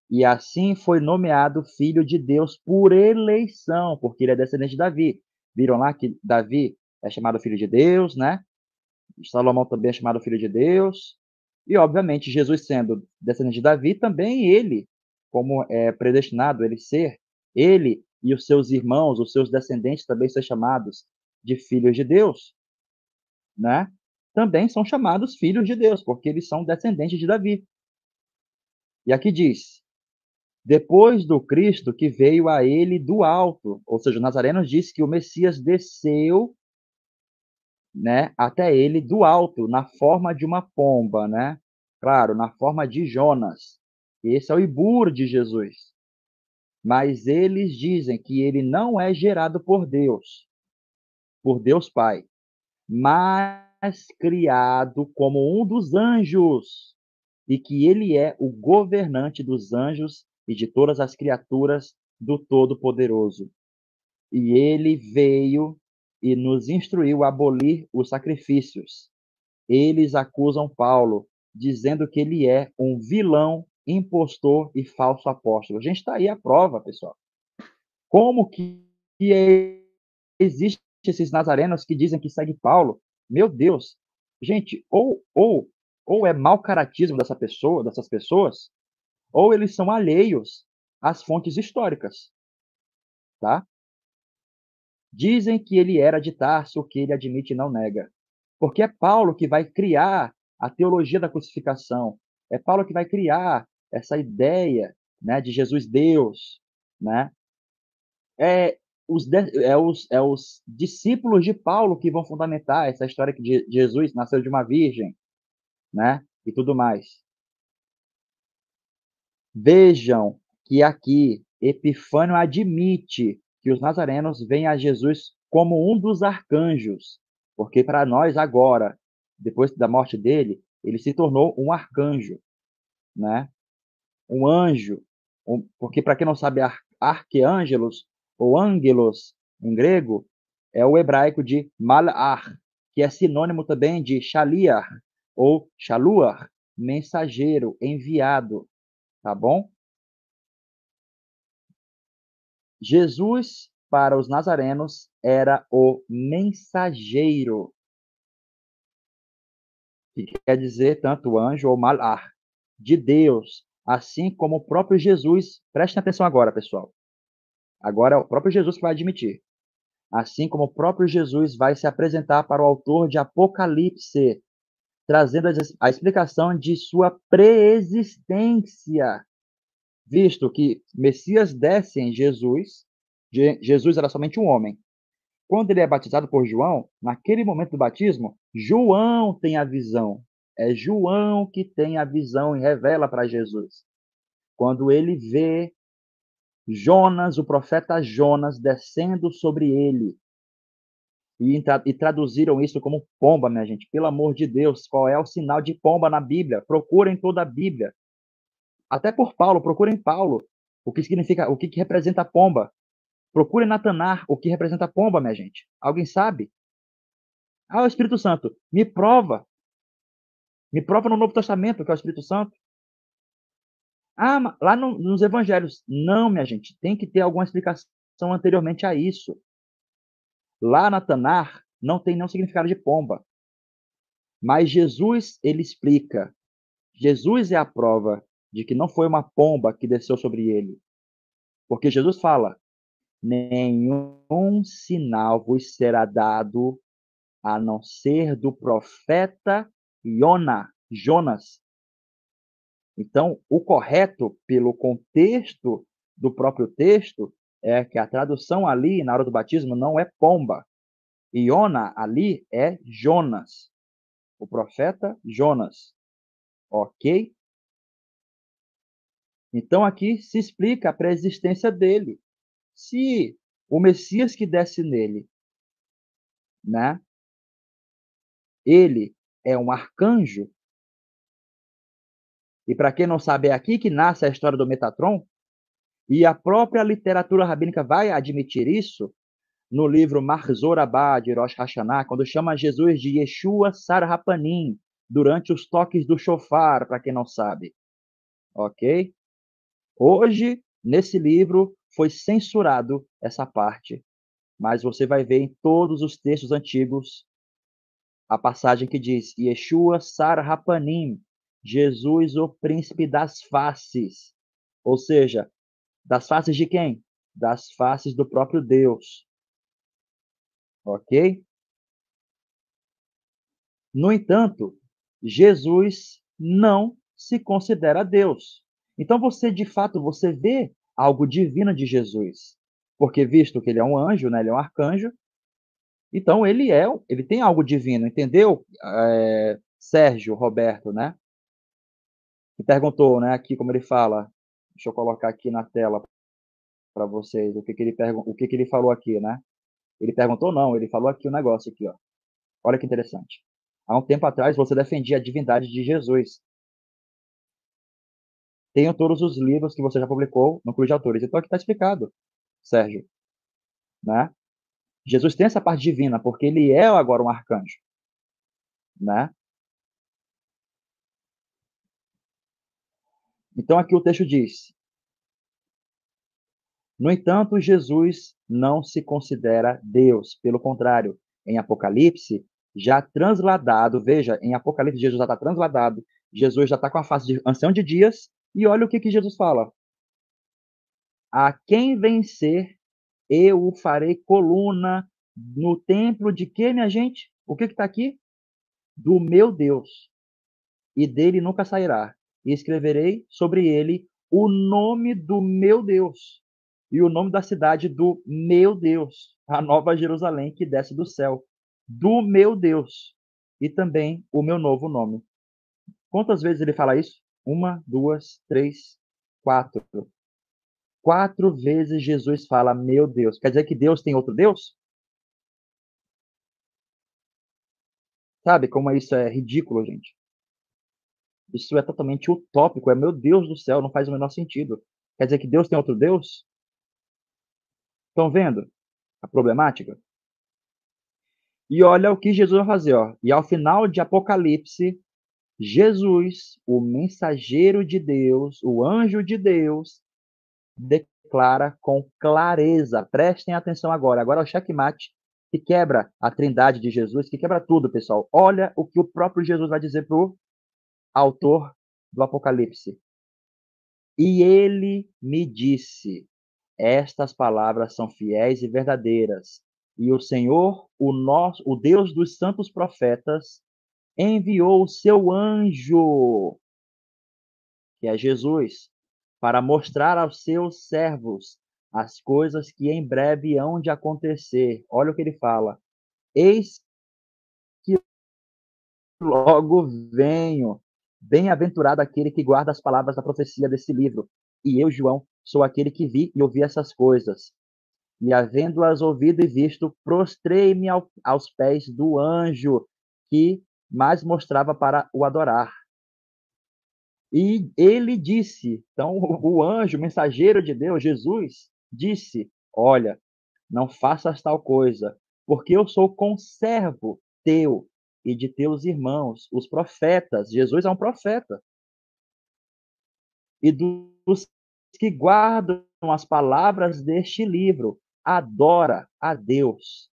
E assim foi nomeado filho de Deus por eleição, porque ele é descendente de Davi. Viram lá que Davi é chamado filho de Deus, né? Salomão também é chamado filho de Deus. E, obviamente, Jesus sendo descendente de Davi, também ele, como é predestinado ele ser, ele e os seus irmãos, os seus descendentes também ser chamados de filhos de Deus, né? Também são chamados filhos de Deus, porque eles são descendentes de Davi. E aqui diz: depois do Cristo que veio a ele do alto, ou seja, o Nazareno diz que o Messias desceu, né, até ele do alto, na forma de uma pomba, né? Claro, na forma de Jonas. Esse é o Ibur de Jesus. Mas eles dizem que ele não é gerado por Deus Pai, mas criado como um dos anjos, e que ele é o governante dos anjos e de todas as criaturas do Todo-Poderoso. E ele veio e nos instruiu a abolir os sacrifícios. Eles acusam Paulo, dizendo que ele é um vilão, impostor e falso apóstolo. A gente está aí a prova, pessoal. Como que existem esses nazarenos que dizem que segue Paulo? Meu Deus! Gente, ou é mau caratismo dessas pessoas, ou eles são alheios às fontes históricas, tá? Dizem que ele era de Tarso, o que ele admite e não nega. Porque é Paulo que vai criar a teologia da crucificação. É Paulo que vai criar essa ideia, né, de Jesus Deus, né? É os discípulos de Paulo que vão fundamentar essa história que Jesus nasceu de uma virgem, né? E tudo mais. Vejam que aqui Epifânio admite que os nazarenos veem a Jesus como um dos arcanjos, porque para nós agora, depois da morte dele, ele se tornou um arcanjo, né? Um anjo, porque para quem não sabe, arqueângelos ou ângelos em grego é o hebraico de malach, que é sinônimo também de shaliach ou shaluach, mensageiro, enviado, tá bom? Jesus, para os nazarenos, era o mensageiro, que quer dizer tanto anjo ou malach, de Deus, assim como o próprio Jesus. Prestem atenção agora, pessoal. Agora é o próprio Jesus que vai admitir. Assim como o próprio Jesus vai se apresentar para o autor de Apocalipse, trazendo a explicação de sua preexistência, visto que Messias desce em Jesus, Jesus era somente um homem. Quando ele é batizado por João, naquele momento do batismo, João tem a visão. É João que tem a visão e revela para Jesus. Quando ele vê Jonas, o profeta Jonas, descendo sobre ele, e traduziram isso como pomba, minha gente. Pelo amor de Deus, qual é o sinal de pomba na Bíblia? Procurem toda a Bíblia. Até por Paulo, procurem Paulo. O que significa, o que representa pomba? Procurem Natanar, o que representa pomba, minha gente. Alguém sabe? Ah, o Espírito Santo. Me prova. Me prova no Novo Testamento que é o Espírito Santo. Ah, lá nos Evangelhos. Não, minha gente. Tem que ter alguma explicação anteriormente a isso. Lá na Tanar não tem nenhum significado de pomba. Mas Jesus, ele explica. Jesus é a prova de que não foi uma pomba que desceu sobre ele. Porque Jesus fala: nenhum sinal vos será dado a não ser do profeta Jonas. Então, o correto, pelo contexto do próprio texto, é que a tradução ali, na hora do batismo, não é pomba. Iona ali é Jonas, o profeta Jonas. Ok? Então, aqui se explica a preexistência dele. Se o Messias que desce nele, né, ele é um arcanjo, e para quem não sabe, é aqui que nasce a história do Metatron, e a própria literatura rabínica vai admitir isso no livro Mahzor Abba de Rosh Hashanah, quando chama Jesus de Yeshua Sar Rapanim, durante os toques do shofar, para quem não sabe. Ok? Hoje, nesse livro, foi censurado essa parte, mas você vai ver em todos os textos antigos a passagem que diz Yeshua Sar Rapanim, Jesus, o príncipe das faces. Ou seja, das faces de quem? Das faces do próprio Deus. Ok? No entanto, Jesus não se considera Deus. Então você, de fato, você vê algo divino de Jesus. Porque visto que ele é um anjo, né, ele é um arcanjo, então ele tem algo divino, entendeu? Sérgio Roberto, né? Que perguntou, né, aqui como ele fala. Deixa eu colocar aqui na tela para vocês o que ele falou aqui, né? Ele perguntou não, ele falou aqui o negócio aqui, ó. Olha que interessante. Há um tempo atrás você defendia a divindade de Jesus. Tenho todos os livros que você já publicou no Clube de Autores. Então aqui está explicado, Sérgio, né? Jesus tem essa parte divina porque ele é agora um arcanjo, né? Então aqui o texto diz: no entanto, Jesus não se considera Deus. Pelo contrário, em Apocalipse, já transladado, veja, em Apocalipse Jesus já está transladado, Jesus já está com a face de ancião de dias, e olha o que Jesus fala: a quem vencer eu o farei coluna no templo de quê, minha gente? O que está aqui? Do meu Deus, e dele nunca sairá. E escreverei sobre ele o nome do meu Deus e o nome da cidade do meu Deus, a nova Jerusalém que desce do céu, do meu Deus, e também o meu novo nome. Quantas vezes ele fala isso? Uma, duas, três, quatro. 4 vezes Jesus fala, meu Deus. Quer dizer que Deus tem outro Deus? Sabe como isso é ridículo, gente? Isso é totalmente utópico. É meu Deus do céu, não faz o menor sentido. Quer dizer que Deus tem outro Deus? Estão vendo a problemática? E olha o que Jesus vai fazer, ó. E ao final de Apocalipse, Jesus, o mensageiro de Deus, o anjo de Deus, declara com clareza. Prestem atenção agora. Agora é o checkmate que quebra a trindade de Jesus, que quebra tudo, pessoal. Olha o que o próprio Jesus vai dizer para o autor do Apocalipse. E ele me disse: estas palavras são fiéis e verdadeiras. E o Senhor, o Deus dos santos profetas, enviou o seu anjo, que é Jesus, para mostrar aos seus servos as coisas que em breve hão de acontecer. Olha o que ele fala. Eis que logo venho. Bem-aventurado aquele que guarda as palavras da profecia desse livro. E eu, João, sou aquele que vi e ouvi essas coisas. E havendo-as ouvido e visto, prostrei-me aos pés do anjo que mais mostrava para o adorar. E ele disse, então o anjo, o mensageiro de Deus, Jesus, disse: olha, não faças tal coisa, porque eu sou conservo teu e de teus irmãos, os profetas. Jesus é um profeta. E dos que guardam as palavras deste livro, adora a Deus.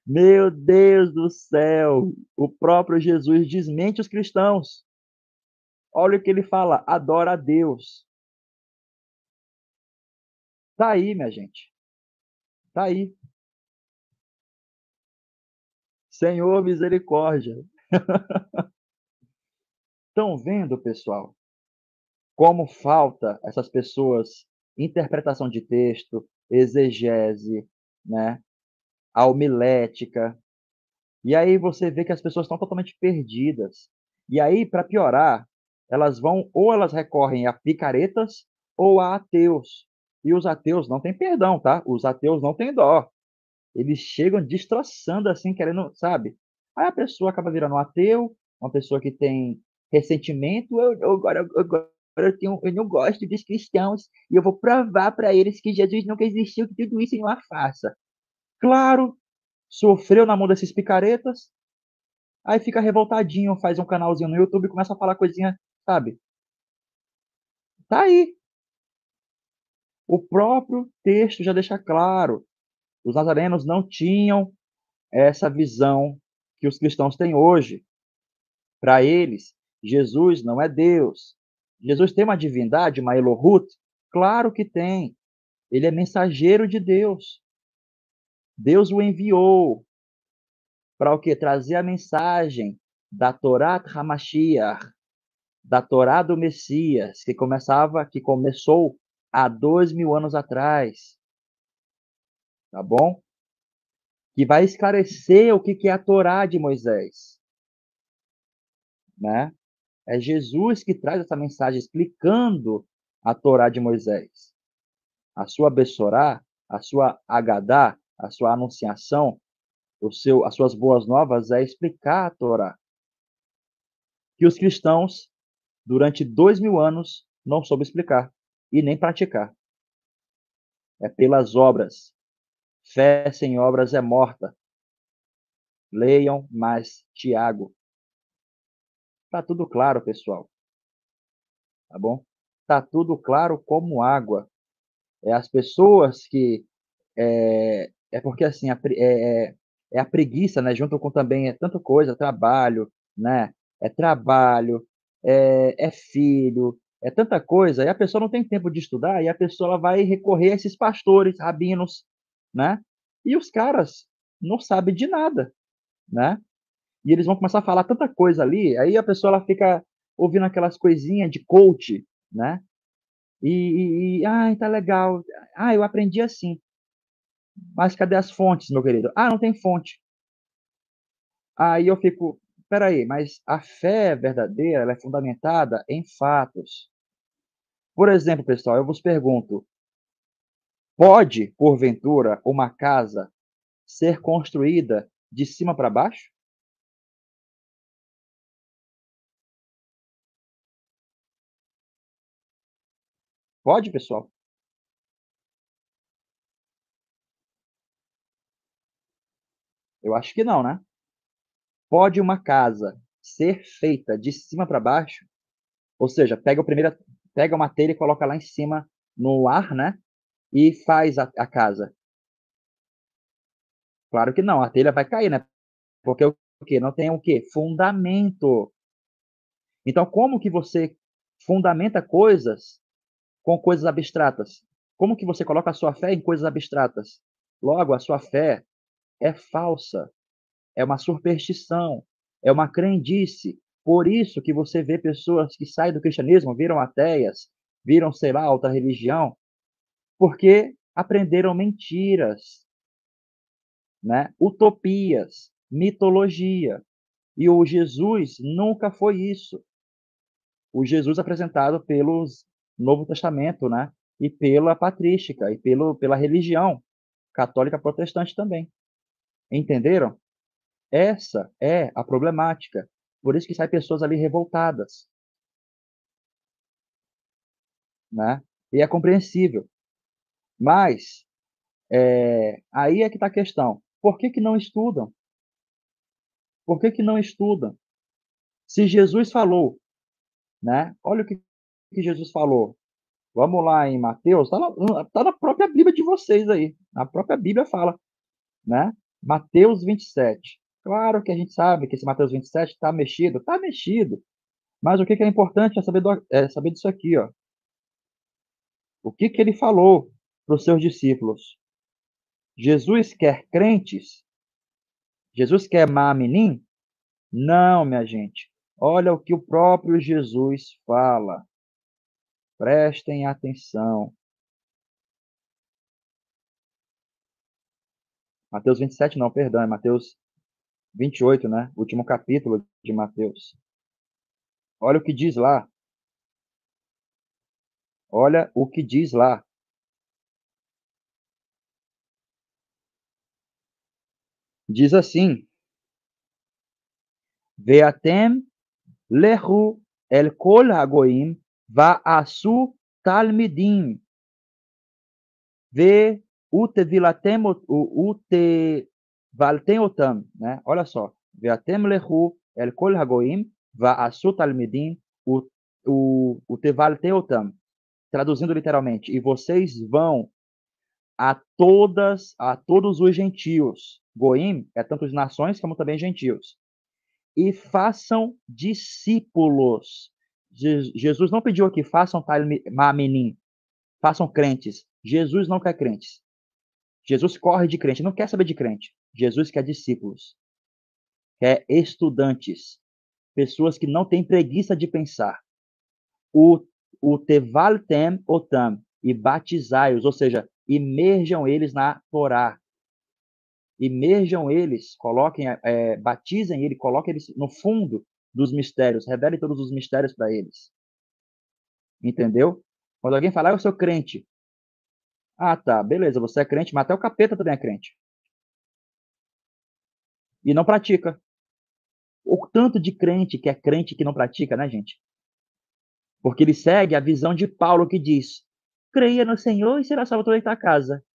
Meu Deus do céu! O próprio Jesus desmente os cristãos. Olha o que ele fala: adora a Deus. Tá aí, minha gente. Tá aí. Senhor, misericórdia. Estão vendo, pessoal, como falta essas pessoas interpretação de texto, exegese, né? A homilética. E aí você vê que as pessoas estão totalmente perdidas. E aí, para piorar, elas vão, ou elas recorrem a picaretas ou a ateus. E os ateus não têm perdão, tá? Os ateus não têm dó. Eles chegam destroçando assim, querendo, sabe? Aí a pessoa acaba virando um ateu, uma pessoa que tem ressentimento. Agora eu não gosto dos cristãos e eu vou provar para eles que Jesus nunca existiu, que tudo isso é uma farsa. Claro, sofreu na mão desses picaretas, aí fica revoltadinho, faz um canalzinho no YouTube e começa a falar coisinha, sabe? Tá aí. O próprio texto já deixa claro. Os nazarenos não tinham essa visão que os cristãos têm hoje. Para eles, Jesus não é Deus. Jesus tem uma divindade, uma Elohut? Claro que tem. Ele é mensageiro de Deus. Deus o enviou para o quê? Trazer a mensagem da Torá Hamashiach, da Torá do Messias, que começou há 2000 anos atrás, tá bom? Que vai esclarecer o que é a Torá de Moisés, né? É Jesus que traz essa mensagem explicando a Torá de Moisés. A sua Bessorá, a sua Agadá, a sua anunciação, as suas boas novas é explicar a Torá. Que os cristãos, durante 2000 anos, não soube explicar e nem praticar. É pelas obras. Fé sem obras é morta. Leiam mais Tiago. Tá tudo claro, pessoal. Tá bom? Tá tudo claro como água. É as pessoas que é porque assim é a preguiça, né? Junto com também tanta coisa, trabalho, né? É trabalho, é filho, É tanta coisa, e a pessoa não tem tempo de estudar, e a pessoa ela vai recorrer a esses pastores, rabinos, né? E os caras não sabem de nada, né? E eles vão começar a falar tanta coisa ali, aí a pessoa ela fica ouvindo aquelas coisinhas de coach, né? Ai, tá legal. Ah, eu aprendi assim. Mas cadê as fontes, meu querido? Ah, não tem fonte. Aí eu fico, peraí, mas a fé verdadeira, ela é fundamentada em fatos. Por exemplo, pessoal, eu vos pergunto, pode, porventura, uma casa ser construída de cima para baixo? Pode, pessoal? Eu acho que não, né? Pode uma casa ser feita de cima para baixo? Ou seja, pega uma telha e coloca lá em cima no ar, né? E faz a casa. Claro que não, a telha vai cair, né? Porque o quê? Não tem o quê? Fundamento. Então, como que você fundamenta coisas com coisas abstratas? Como que você coloca a sua fé em coisas abstratas? Logo, a sua fé é falsa, é uma superstição, é uma crendice. Por isso que você vê pessoas que saem do cristianismo, viram ateias, viram, sei lá, outra religião, porque aprenderam mentiras, né? Utopias, mitologia. E o Jesus nunca foi isso. O Jesus apresentado pelos Novo Testamento, né? E pela patrística, e pela religião católica protestante também. Entenderam? Essa é a problemática. Por isso que saem pessoas ali revoltadas, né? E é compreensível. Mas aí é que está a questão. Por que que não estudam? Por que que não estudam? Se Jesus falou, né? Olha o que Jesus falou. Vamos lá em Mateus, tá na própria Bíblia de vocês aí. Na própria Bíblia fala, né? Mateus 27. Claro que a gente sabe que esse Mateus 27 está mexido, está mexido. Mas o que que é importante é saber disso aqui, ó. O que que ele falou para os seus discípulos? Jesus quer crentes? Jesus quer maminim? Não, minha gente. Olha o que o próprio Jesus fala. Prestem atenção. Mateus 27, não, perdão, é Mateus 28, né? Último capítulo de Mateus. Olha o que diz lá. Olha o que diz lá. Diz assim: Veatem lehu el kol hagoim va'asu talmidim ve utevaltem otam, né? Olha só. Veatem lehu el kol hagoim va'asu talmidim utevaltem otam. Traduzindo literalmente, e vocês vão a todos os gentios. Goim é tanto as nações como também gentios. E façam discípulos. Jesus não pediu aqui, façam mamenim, façam crentes. Jesus não quer crentes. Jesus corre de crente, não quer saber de crente. Jesus quer discípulos, quer estudantes, pessoas que não têm preguiça de pensar. O, o tevaltem otam, e batizai-os, ou seja, imerjam eles na Torá, imerjam eles, batizem ele, coloquem eles no fundo dos mistérios, revelem todos os mistérios para eles. Entendeu? Quando alguém falar, eu sou crente. Ah, tá, beleza, você é crente, mas até o capeta também é crente. E não pratica. O tanto de crente que não pratica, né, gente? Porque ele segue a visão de Paulo que diz: creia no Senhor e será salvo toda a tua casa.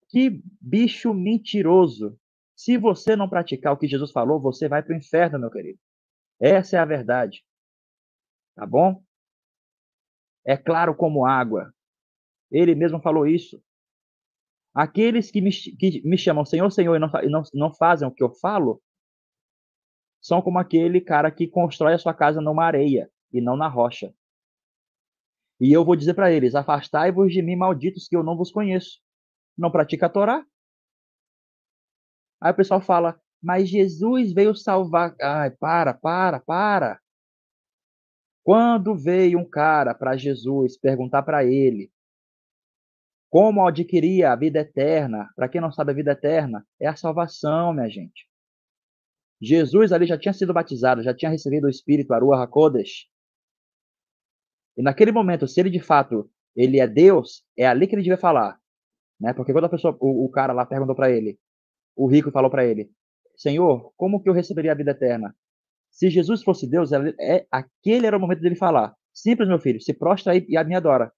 Que bicho mentiroso. Se você não praticar o que Jesus falou, você vai para o inferno, meu querido. Essa é a verdade. Tá bom? É claro como água. Ele mesmo falou isso. Aqueles que me chamam Senhor, Senhor e não fazem o que eu falo, são como aquele cara que constrói a sua casa numa areia e não na rocha. E eu vou dizer para eles: afastai-vos de mim, malditos, que eu não vos conheço. Não pratica a Torá. Aí o pessoal fala: mas Jesus veio salvar. Ai, para. Quando veio um cara para Jesus perguntar para ele como adquirir a vida eterna, para quem não sabe, a vida eterna é a salvação, minha gente. Jesus ali já tinha sido batizado, já tinha recebido o Espírito, a Ruach HaKodesh. E naquele momento, se ele de fato ele é Deus, é ali que ele devia falar, né? Porque quando a pessoa, o cara lá perguntou para ele, o rico falou para ele: Senhor, como que eu receberia a vida eterna? Se Jesus fosse Deus, aquele era o momento dele falar: simples, meu filho, se prostra aí e me adora.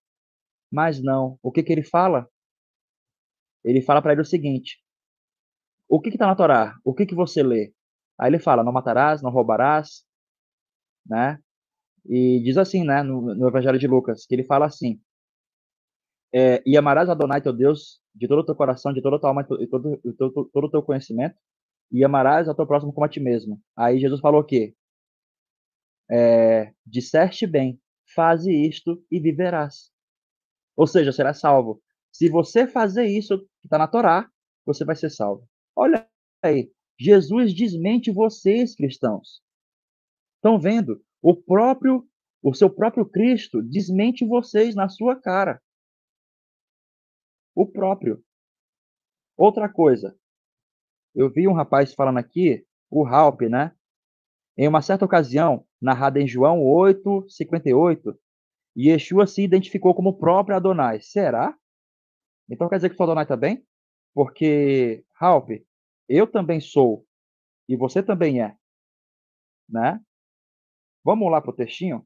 Mas não. O que que ele fala? Ele fala para ele o seguinte: o que está na Torá? O que que você lê? Aí ele fala: não matarás, não roubarás, né? E diz assim, né, no Evangelho de Lucas, que ele fala assim: e amarás Adonai teu Deus de todo o teu coração, de toda a tua alma e todo o teu conhecimento, e amarás ao teu próximo como a ti mesmo. Aí Jesus falou o quê? Disseste bem, faze isto e viverás. Ou seja, será salvo. Se você fazer isso que está na Torá, você vai ser salvo. Olha aí, Jesus desmente vocês, cristãos. Estão vendo? O seu próprio Cristo desmente vocês na sua cara. O próprio. Outra coisa, eu vi um rapaz falando aqui, o Halp, né? Em uma certa ocasião, narrada em João 8:58, Yeshua se identificou como o próprio Adonai. Será? Então quer dizer que o Adonai está bem? Porque, Halp, eu também sou, e você também é, né? Vamos lá pro textinho?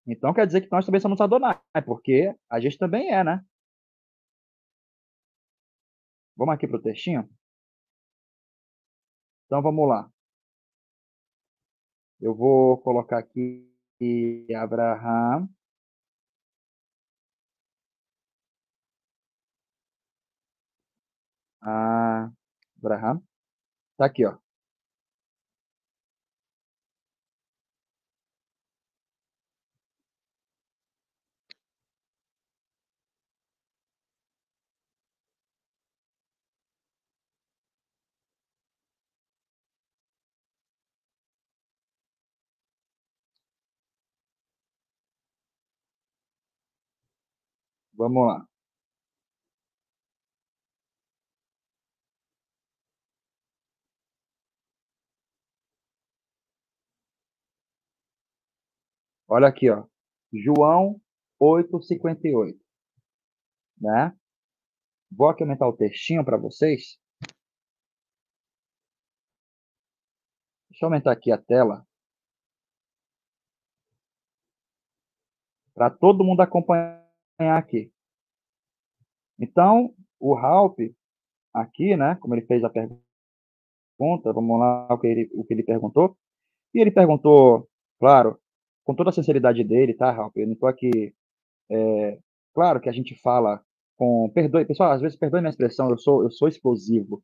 Então quer dizer que nós também somos Adonai, porque a gente também é, né? Vamos aqui pro textinho? Então vamos lá. Eu vou colocar aqui Abraham. Abraham. Tá aqui, ó. Vamos lá. Olha aqui, ó. João 8:58, né? Vou aqui aumentar o textinho para vocês. Deixa eu aumentar aqui a tela para todo mundo acompanhar aqui. Então, o Halp aqui, né? Como ele fez a pergunta, vamos lá o que ele perguntou. E ele perguntou, claro, com toda a sinceridade dele, tá, Halp? Eu não estou aqui. Claro que a gente fala com. Perdoe, pessoal, às vezes perdoe minha expressão, eu sou explosivo.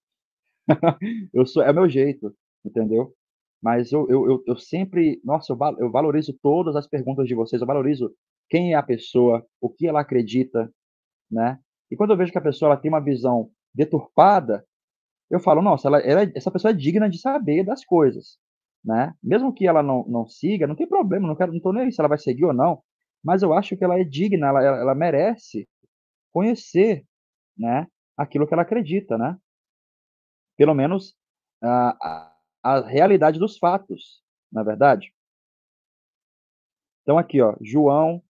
É o meu jeito, entendeu? Mas eu sempre, nossa, eu valorizo todas as perguntas de vocês, eu valorizo quem é a pessoa, o que ela acredita, né? E quando eu vejo que a pessoa ela tem uma visão deturpada, eu falo, nossa, essa pessoa é digna de saber das coisas, né? Mesmo que ela não siga, não tem problema, não tô nem aí se ela vai seguir ou não, mas eu acho que ela é digna, ela merece conhecer, né, aquilo que ela acredita, né? Pelo menos a realidade dos fatos, na é verdade. Então aqui, ó, João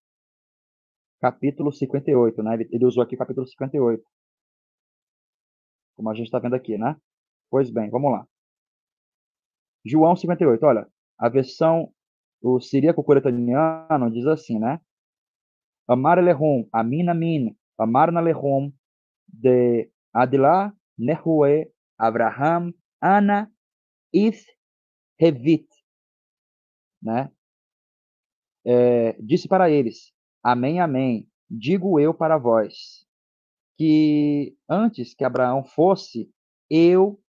capítulo 58, né? Ele usou aqui o capítulo 58, como a gente está vendo aqui, né? Pois bem, vamos lá. João 58, olha, a versão, o siríaco coretaniano diz assim, né? Amar elehum, amin amin, amar na lehum, de adilá nehue, Abraham, Ana, Is, Revit, né? Disse para eles: Amém, amém. Digo eu para vós, que antes que Abraão fosse, eu,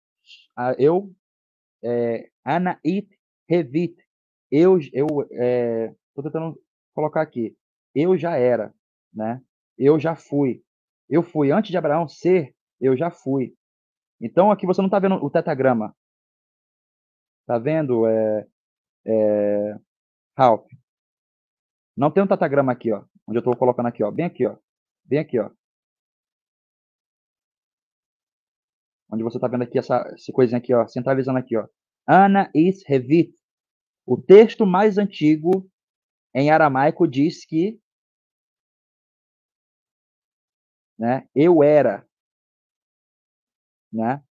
Ana It Revit, Tô tentando colocar aqui. Eu já era, né? Eu já fui. Eu fui antes de Abraão ser, eu já fui. Então aqui você não está vendo o tetagrama, tá vendo, Ralph? Não tem um tetagrama aqui, ó, onde eu estou colocando aqui, ó, bem aqui, ó, bem aqui, ó, onde você está vendo aqui essa coisinha aqui, ó, centralizando aqui, ó. Ana is Revit. O texto mais antigo em aramaico diz que, né, eu era, né?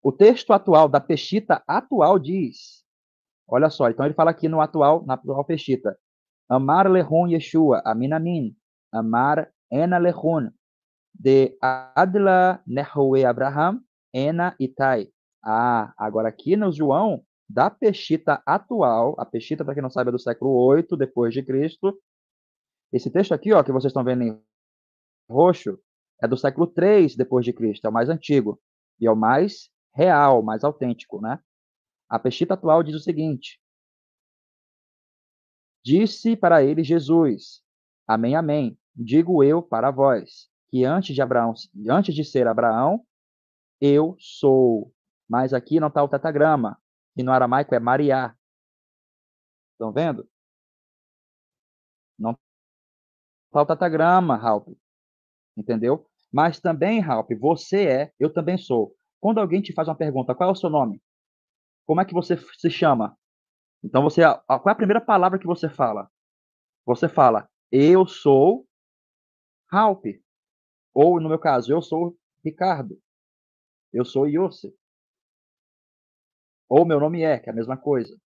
O texto atual da Peshita atual diz, olha só, então ele fala aqui no atual, na atual Peshita, Amar lehun Yeshua, amin amin, Amar ena lehun, de Adla Nehoe Abraham, ena itai. Ah, agora aqui no João, da Peshita atual, a Peshita, para quem não sabe, é do século 8 depois de Cristo, esse texto aqui, ó, que vocês estão vendo em roxo, é do século 3 depois de Cristo, é o mais antigo, e é o mais real, mais autêntico, né? A Peshita atual diz o seguinte: Disse para ele Jesus: Amém, amém. Digo eu para vós, que antes de ser Abraão, eu sou. Mas aqui não está o tetagrama, que no aramaico é Mariá. Estão vendo? Não está o tetagrama, Ralph. Entendeu? Mas também, Ralph, você é, eu também sou. Quando alguém te faz uma pergunta, qual é o seu nome? Como é que você se chama? Então, qual é a primeira palavra que você fala? Você fala, eu sou Ralph. Ou, no meu caso, eu sou Ricardo. Eu sou Yossi. Ou meu nome é, que é a mesma coisa.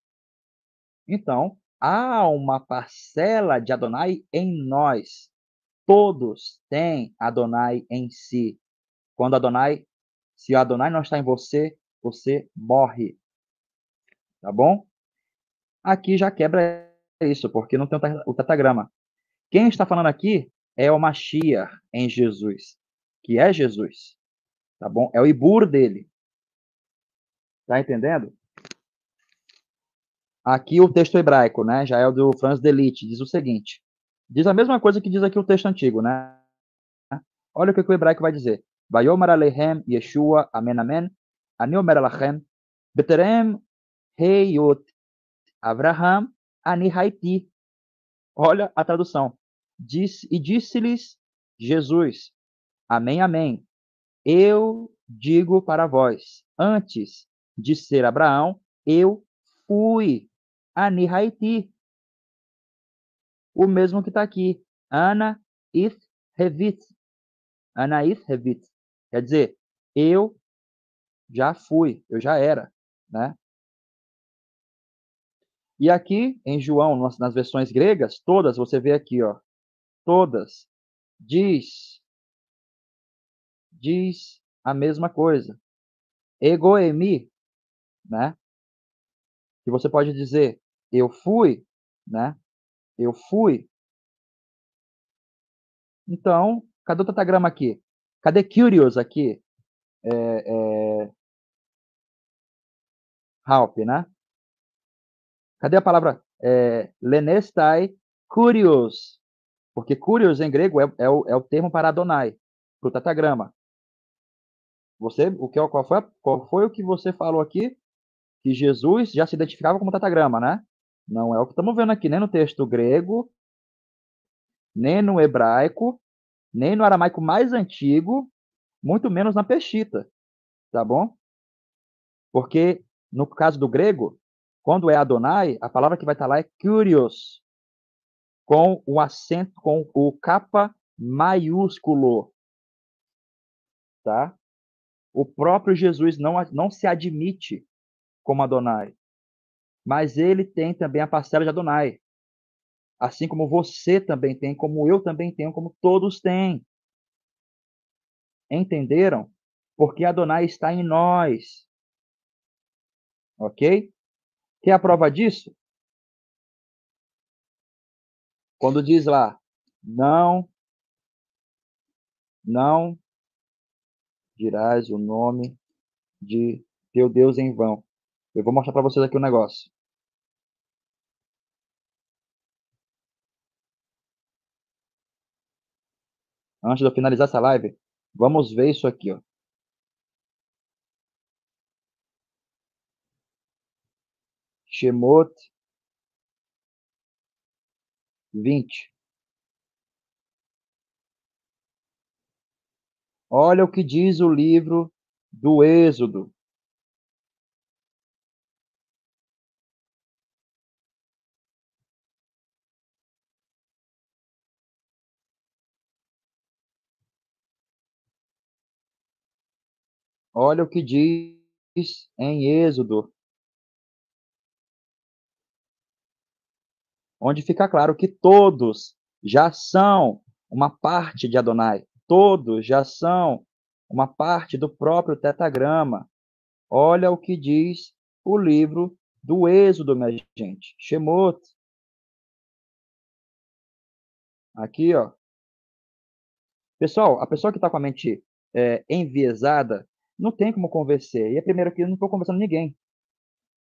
Então, há uma parcela de Adonai em nós. Todos têm Adonai em si. Quando se o Adonai não está em você, você morre. Tá bom? Aqui já quebra isso, porque não tem o tetagrama. Quem está falando aqui é o Mashiach em Jesus, que é Jesus. Tá bom? É o Ibur dele. Tá entendendo? Aqui o texto hebraico, né? Já é o do Franz Delitzsch, diz o seguinte. Diz a mesma coisa que diz aqui o texto antigo, né? Olha o que o hebraico vai dizer. Vayomar alehem Yeshua, amen, amen. Ani omer alachem, beterem heyot Abraham, ani haiti. Olha a tradução. Disse-lhes Jesus, amém, amém. Eu digo para vós, antes de ser Abraão, eu fui. Ani haiti. O mesmo que está aqui. Ana is Revit. Ana is Revit. Quer dizer, eu já fui, eu já era, né? E aqui em João, nas versões gregas, todas, você vê aqui, ó, todas, diz a mesma coisa. Egoemi, né? Que você pode dizer, eu fui, né? Eu fui. Então, cadê o tetagrama aqui? Cadê curious aqui? Halp, né? Cadê a palavra lenestai curious? Porque curious em grego é o termo para Adonai, para o tetagrama. Qual foi o que você falou aqui? Que Jesus já se identificava como tetagrama, né? Não é o que estamos vendo aqui, nem no texto grego, nem no hebraico, nem no aramaico mais antigo, muito menos na Peshita, tá bom? Porque no caso do grego, quando é Adonai, a palavra que vai estar lá é Kyrios, com o acento, com o capa maiúsculo, tá? O próprio Jesus não se admite como Adonai, mas ele tem também a parcela de Adonai, assim como você também tem, como eu também tenho, como todos têm. Entenderam? Porque Adonai está em nós, ok? Quer a prova disso? Quando diz lá, não, não dirás o nome de teu Deus em vão. Eu vou mostrar para vocês aqui um negócio. Antes de eu finalizar essa live, vamos ver isso aqui, ó. Shemot 20. Olha o que diz o livro do Êxodo. Olha o que diz em Êxodo, onde fica claro que todos já são uma parte de Adonai. Todos já são uma parte do próprio tetagrama. Olha o que diz o livro do Êxodo, minha gente. Shemot. Aqui, ó. Pessoal, a pessoa que está com a mente enviesada, não tem como convencer. E é primeiro que eu não estou conversando com ninguém,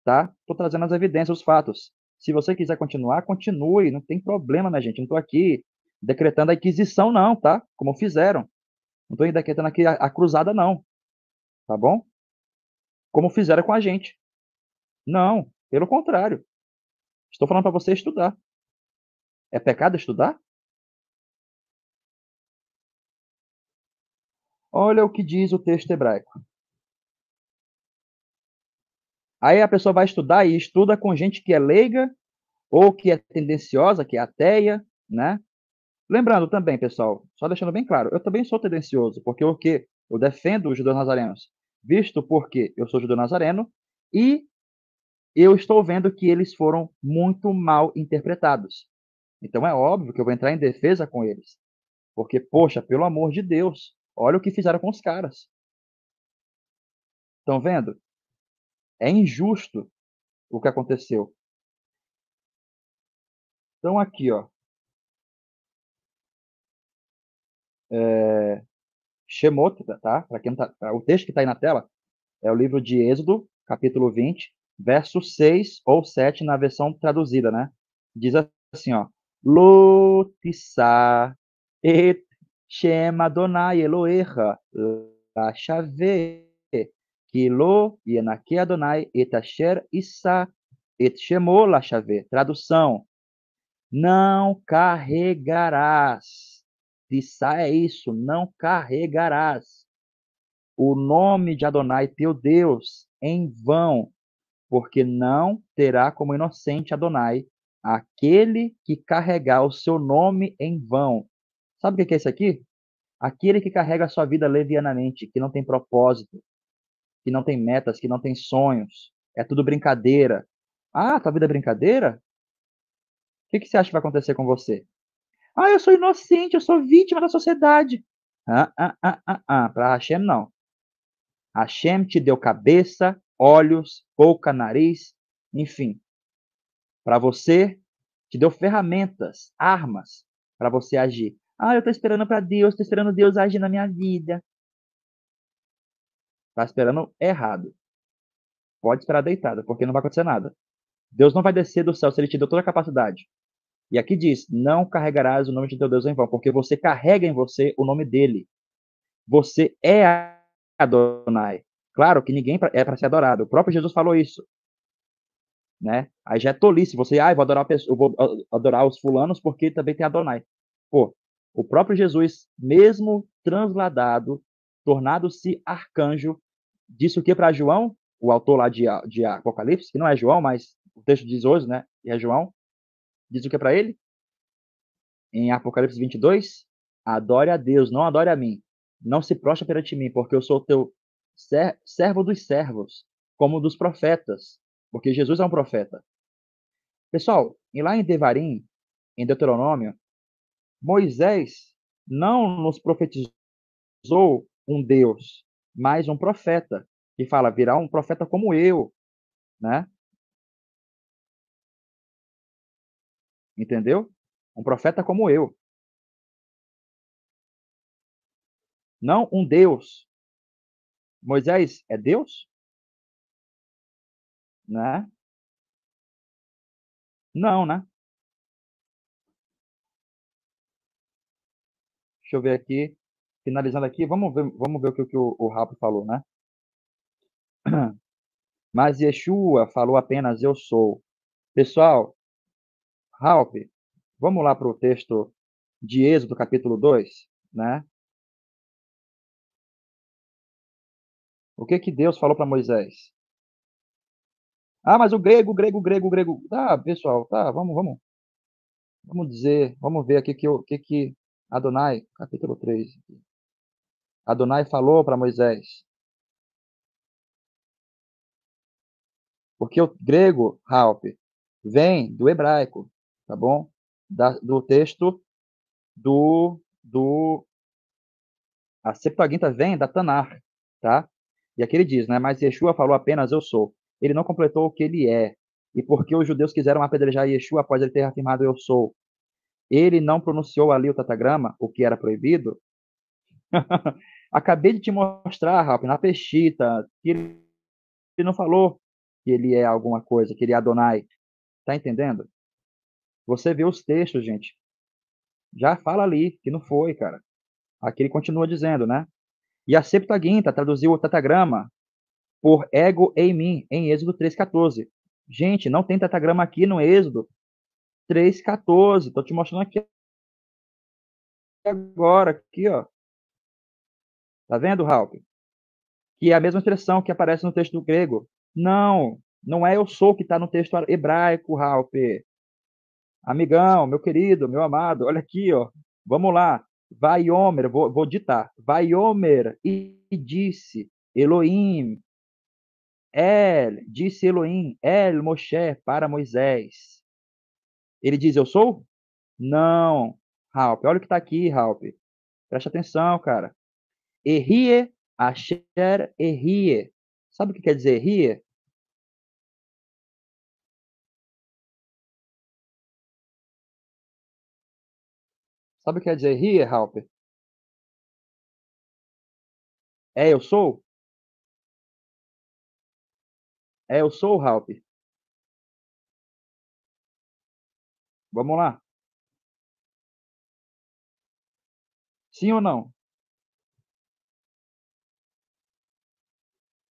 tá? Estou trazendo as evidências, os fatos. Se você quiser continuar, continue. Não tem problema, minha gente. Não estou aqui decretando a Inquisição, não, tá? Como fizeram. Não estou decretando aqui a cruzada, não. Tá bom? Como fizeram com a gente. Não, pelo contrário. Estou falando para você estudar. É pecado estudar? Olha o que diz o texto hebraico. Aí a pessoa vai estudar e estuda com gente que é leiga ou que é tendenciosa, que é ateia, né? Lembrando também, pessoal, só deixando bem claro, eu também sou tendencioso, porque o quê? Eu defendo os judeus nazarenos, visto porque eu sou judeu nazareno e eu estou vendo que eles foram muito mal interpretados. Então é óbvio que eu vou entrar em defesa com eles, porque, poxa, pelo amor de Deus, olha o que fizeram com os caras. Estão vendo? É injusto o que aconteceu. Então aqui, ó, Shemot, tá? Para quem tá, o texto que está aí na tela é o livro de Êxodo, capítulo 20, verso 6 ou 7 na versão traduzida, né? Diz assim, ó: Lo tissá et Shem Adonai Elohecha lachave ki lo yenake Adonai et asher issa et shemo lachave. Tradução: não carregarás. Tissá é isso, não carregarás o nome de Adonai teu Deus em vão, porque não terá como inocente Adonai aquele que carregar o seu nome em vão. Sabe o que é isso aqui? Aquele que carrega a sua vida levianamente, que não tem propósito, que não tem metas, que não tem sonhos. É tudo brincadeira. Ah, tua vida é brincadeira? O que que você acha que vai acontecer com você? Ah, eu sou inocente, eu sou vítima da sociedade. Para Hashem, não. Hashem te deu cabeça, olhos, boca, nariz, enfim. Para você, te deu ferramentas, armas para você agir. Ah, eu estou esperando para Deus, estou esperando Deus agir na minha vida. Está esperando errado. Pode esperar deitado, porque não vai acontecer nada. Deus não vai descer do céu se ele te deu toda a capacidade. E aqui diz: não carregarás o nome de teu Deus em vão, porque você carrega em você o nome dele. Você é Adonai. Claro que ninguém é para ser adorado. O próprio Jesus falou isso, né? Aí já é tolice. Você, vou adorar, eu vou adorar os fulanos porque também tem Adonai. Pô, o próprio Jesus, mesmo transladado, tornado-se arcanjo, disse o que para João, o autor lá de Apocalipse, que não é João, mas o texto diz hoje, né? E é João, diz o que para ele? Em Apocalipse 22, adore a Deus, não adore a mim. Não se prostre perante mim, porque eu sou teu servo dos servos, como dos profetas, porque Jesus é um profeta. Pessoal, e lá em Devarim, em Deuteronômio, Moisés não nos profetizou um Deus, mas um profeta, que fala, virá um profeta como eu, né? Entendeu? Um profeta como eu, não um Deus. Moisés é Deus, né? Não, né? Deixa eu ver aqui. Finalizando aqui, vamos ver o que o Ralph falou, né? Mas Yeshua falou apenas eu sou. Pessoal, Ralph, vamos lá para o texto de Êxodo, capítulo 2, né? O que que Deus falou para Moisés? Ah, mas o grego, o grego. Tá, pessoal, tá, vamos dizer, vamos ver aqui que Adonai, capítulo 3. Adonai falou para Moisés. Porque o grego, Ralph, vem do hebraico, tá bom? Do texto do a Septuaginta vem da Tanar, tá? E aqui ele diz, né? Mas Yeshua falou apenas eu sou. Ele não completou o que ele é. E porque os judeus quiseram apedrejar Yeshua após ele ter afirmado eu sou, ele não pronunciou ali o tatagrama, o que era proibido. Acabei de te mostrar, Ralph, na Peshita, que ele não falou que ele é alguma coisa, que ele é Adonai. Tá entendendo? Você vê os textos, gente. Já fala ali que não foi, cara. Aqui ele continua dizendo, né? E a Septuaginta traduziu o tetagrama por ego em mim, em Êxodo 3,14. Gente, não tem tetagrama aqui no Êxodo 3,14. Estou te mostrando aqui agora, aqui, ó. Tá vendo, Ralph? Que é a mesma expressão que aparece no texto do grego. Não, não é eu sou que está no texto hebraico, Ralph. Amigão, meu querido, meu amado, olha aqui, ó. Vamos lá. Vaiomer, vou ditar. Vaiomer e disse Elohim, disse Elohim, Moshe para Moisés. Ele diz, eu sou? Não, Ralph, olha o que está aqui, Ralph. Presta atenção, cara. Errie, Asher, errie. Sabe o que quer dizer errie? Sabe o que quer dizer errie, Ralph? É eu sou? É eu sou, Ralph. Vamos lá. Sim ou não?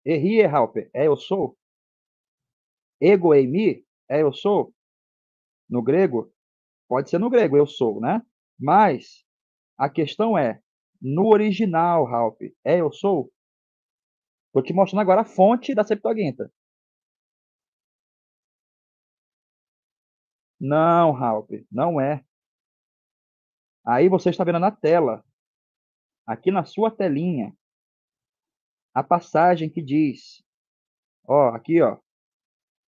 Errie, Ralph. É eu sou? Ego eimi? É eu sou? No grego? Pode ser no grego, eu sou, né? Mas a questão é, no original, Ralph, é eu sou? Estou te mostrando agora a fonte da Septuaginta. Não, Ralph, não é. Aí você está vendo na tela, aqui na sua telinha, a passagem que diz, ó, aqui, ó,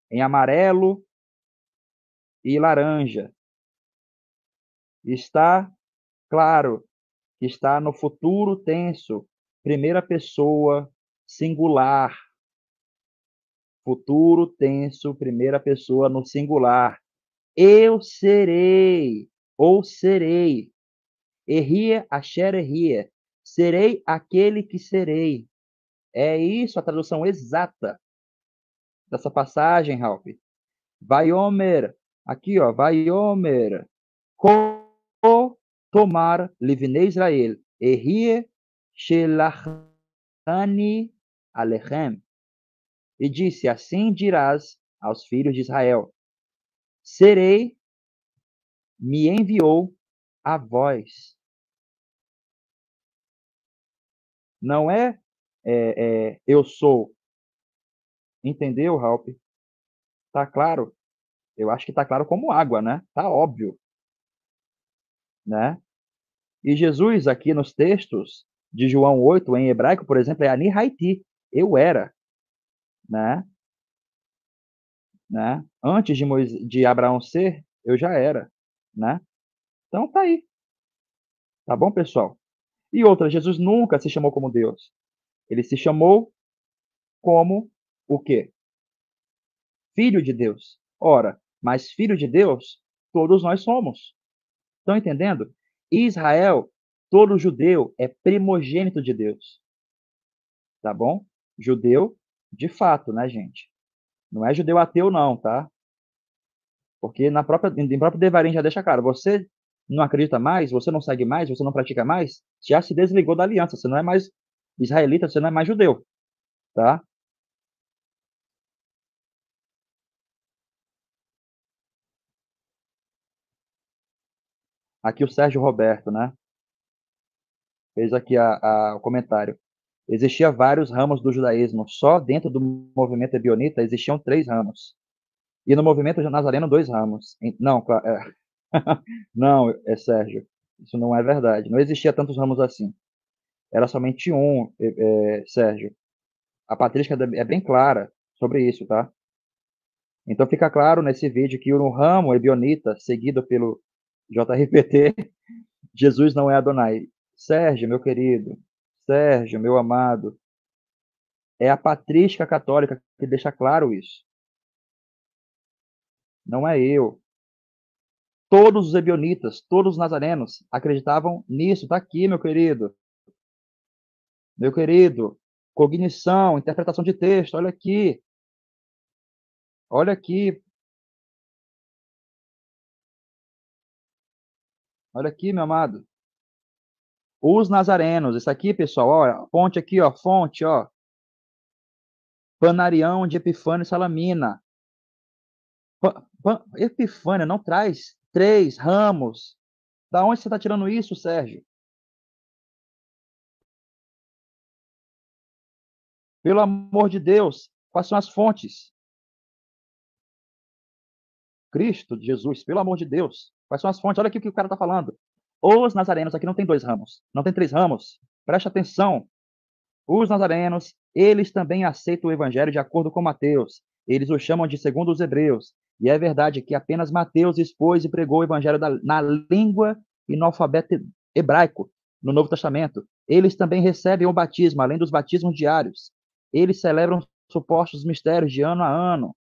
em amarelo e laranja. Está claro que está no futuro tenso, primeira pessoa singular. Futuro tenso, primeira pessoa no singular. Eu serei, ou serei. Erria, asher erria. Serei aquele que serei. É isso a tradução exata dessa passagem, Ralph. Vaiomer, aqui ó, Vaiomer, ko tomar livnei Israel, errie shelachani alechem. E disse, assim dirás aos filhos de Israel, serei, me enviou a vós. Não eu sou. Entendeu, Ralph? Tá claro? Eu acho que tá claro como água, né? Tá óbvio, né? E Jesus, aqui nos textos de João 8, em hebraico, por exemplo, é Ani Haiti. Eu era, né? Né? Antes de Abraão ser, eu já era, né? Então tá aí, tá bom, pessoal? E outra, Jesus nunca se chamou como Deus. Ele se chamou como o quê? Filho de Deus. Ora, mas filho de Deus, todos nós somos. Estão entendendo? Israel, todo judeu é primogênito de Deus, tá bom? Judeu, de fato, né, gente? Não é judeu ateu, não, tá? Porque em próprio Devarim já deixa claro, você não acredita mais, você não segue mais, você não pratica mais, já se desligou da aliança, você não é mais israelita, você não é mais judeu, tá? Aqui o Sérgio Roberto, né? Fez aqui o comentário. Existia vários ramos do judaísmo, só dentro do movimento ebionita existiam 3 ramos. E no movimento nazareno, 2 ramos. Não, não, Sérgio, isso não é verdade. Não existia tantos ramos assim. Era somente um, Sérgio. A patrística é bem clara sobre isso, tá? Então fica claro nesse vídeo que no ramo ebionita, seguido pelo JRPT, Jesus não é Adonai. Sérgio, meu querido, Sérgio, meu amado, é a patrística católica que deixa claro isso. Não é eu. Todos os ebionitas, todos os nazarenos acreditavam nisso. Está aqui, meu querido. Meu querido. Cognição, interpretação de texto. Olha aqui. Olha aqui. Olha aqui, meu amado. Os nazarenos. Isso aqui, pessoal. Ó, fonte aqui, ó. Fonte, ó. Panarião de Epifânio e Salamina. Epifânio não traz 3 ramos. Da onde você está tirando isso, Sérgio? Pelo amor de Deus, quais são as fontes? Cristo, Jesus, pelo amor de Deus. Quais são as fontes? Olha aqui o que o cara está falando. Os nazarenos aqui não tem 2 ramos, não tem 3 ramos. Preste atenção. Os nazarenos, eles também aceitam o evangelho de acordo com Mateus. Eles o chamam de segundo os hebreus. E é verdade que apenas Mateus expôs e pregou o evangelho na língua e no alfabeto hebraico, no Novo Testamento. Eles também recebem o batismo, além dos batismos diários. Eles celebram supostos mistérios de ano a ano,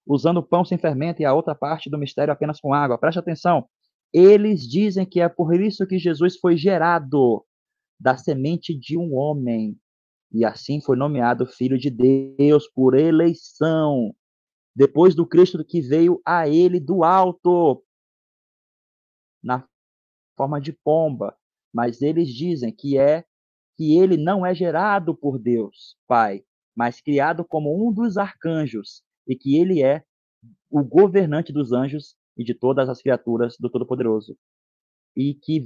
usando o pão sem fermento e a outra parte do mistério apenas com água. Preste atenção. Eles dizem que é por isso que Jesus foi gerado da semente de um homem e assim foi nomeado Filho de Deus por eleição, depois do Cristo que veio a ele do alto, na forma de pomba. Mas eles dizem que ele não é gerado por Deus, Pai, mas criado como um dos arcanjos, e que ele é o governante dos anjos e de todas as criaturas do Todo-Poderoso. E que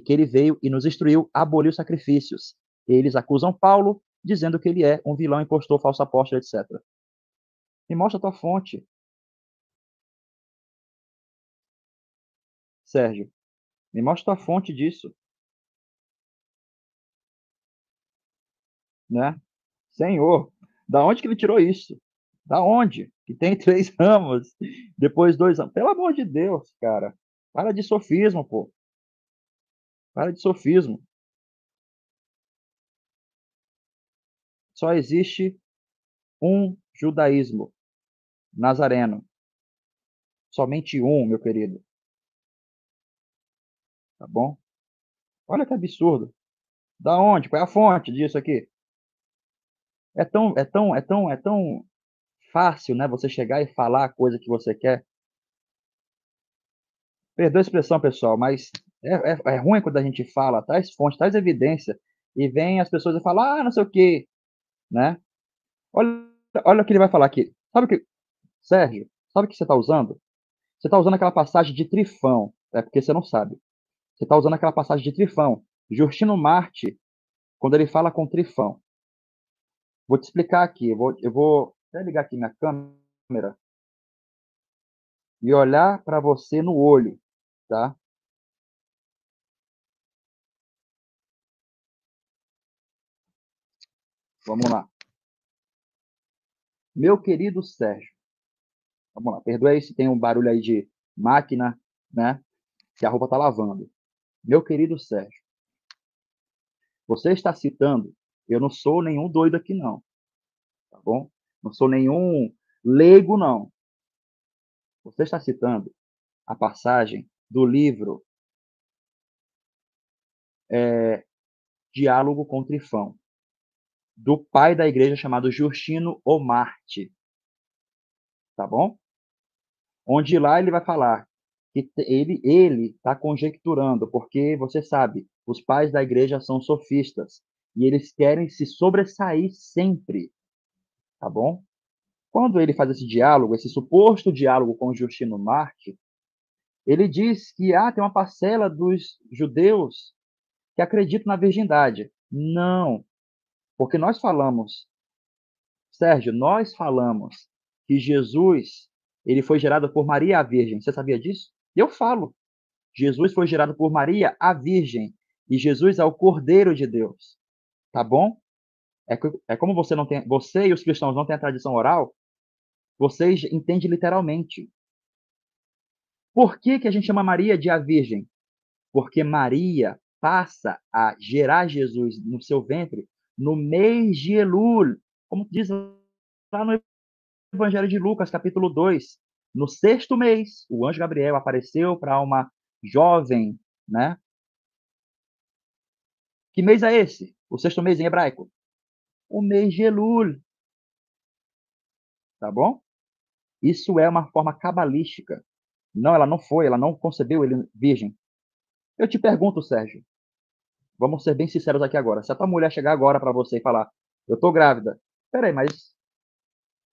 ele veio e nos instruiu a abolir os sacrifícios. Eles acusam Paulo, dizendo que ele é um vilão, impostor, falso apóstolo, etc. Me mostra a tua fonte, Sérgio. Me mostra a tua fonte disso, né? Senhor, da onde que ele tirou isso? Da onde? Que tem 3 ramos, depois 2 ramos. Pelo amor de Deus, cara. Para de sofismo, pô. Para de sofismo. Só existe um judaísmo nazareno. Somente um, meu querido. Tá bom? Olha que absurdo. Da onde? Qual é a fonte disso aqui? É tão fácil, né? Você chegar e falar a coisa que você quer. Perdoa a expressão, pessoal, mas é ruim quando a gente fala, traz fonte, traz evidência, e vem as pessoas e falam, ah, não sei o quê, né? Olha, olha o que ele vai falar aqui. Sabe o que, Sérgio, sabe o que você está usando? Você está usando aquela passagem de Trifão, é porque você não sabe. Você está usando aquela passagem de Trifão. Justino Marte, quando ele fala com Trifão. Vou te explicar aqui, eu vou até ligar aqui minha câmera e olhar para você no olho, tá? Vamos lá. Meu querido Sérgio, vamos lá, perdoe aí se tem um barulho aí de máquina, né? Que a roupa tá lavando. Meu querido Sérgio, você está citando, eu não sou nenhum doido aqui não, tá bom? Não sou nenhum leigo não. Você está citando a passagem do livro Diálogo com Trifão, do pai da igreja chamado Justino Marte, tá bom? Onde lá ele vai falar que ele está conjecturando, porque você sabe, os pais da igreja são sofistas e eles querem se sobressair sempre, tá bom? Quando ele faz esse diálogo, esse suposto diálogo com Justino Marte, ele diz que tem uma parcela dos judeus que acreditam na virgindade. Não, porque nós falamos, Sérgio, nós falamos que Jesus, ele foi gerado por Maria a Virgem. Você sabia disso? Eu falo. Jesus foi gerado por Maria a Virgem e Jesus é o Cordeiro de Deus. Tá bom? É como você não tem, você e os cristãos não têm a tradição oral, vocês entendem literalmente. Por que que a gente chama Maria de a Virgem? Porque Maria passa a gerar Jesus no seu ventre no mês de Elul, como diz lá no Evangelho de Lucas, capítulo 2. No sexto mês, o anjo Gabriel apareceu para uma jovem, né? Que mês é esse? O sexto mês em hebraico? O mês de Elul, tá bom? Isso é uma forma cabalística. Não, ela não concebeu ele virgem. Eu te pergunto, Sérgio, vamos ser bem sinceros aqui agora. Se a tua mulher chegar agora para você e falar, eu tô grávida, peraí, mas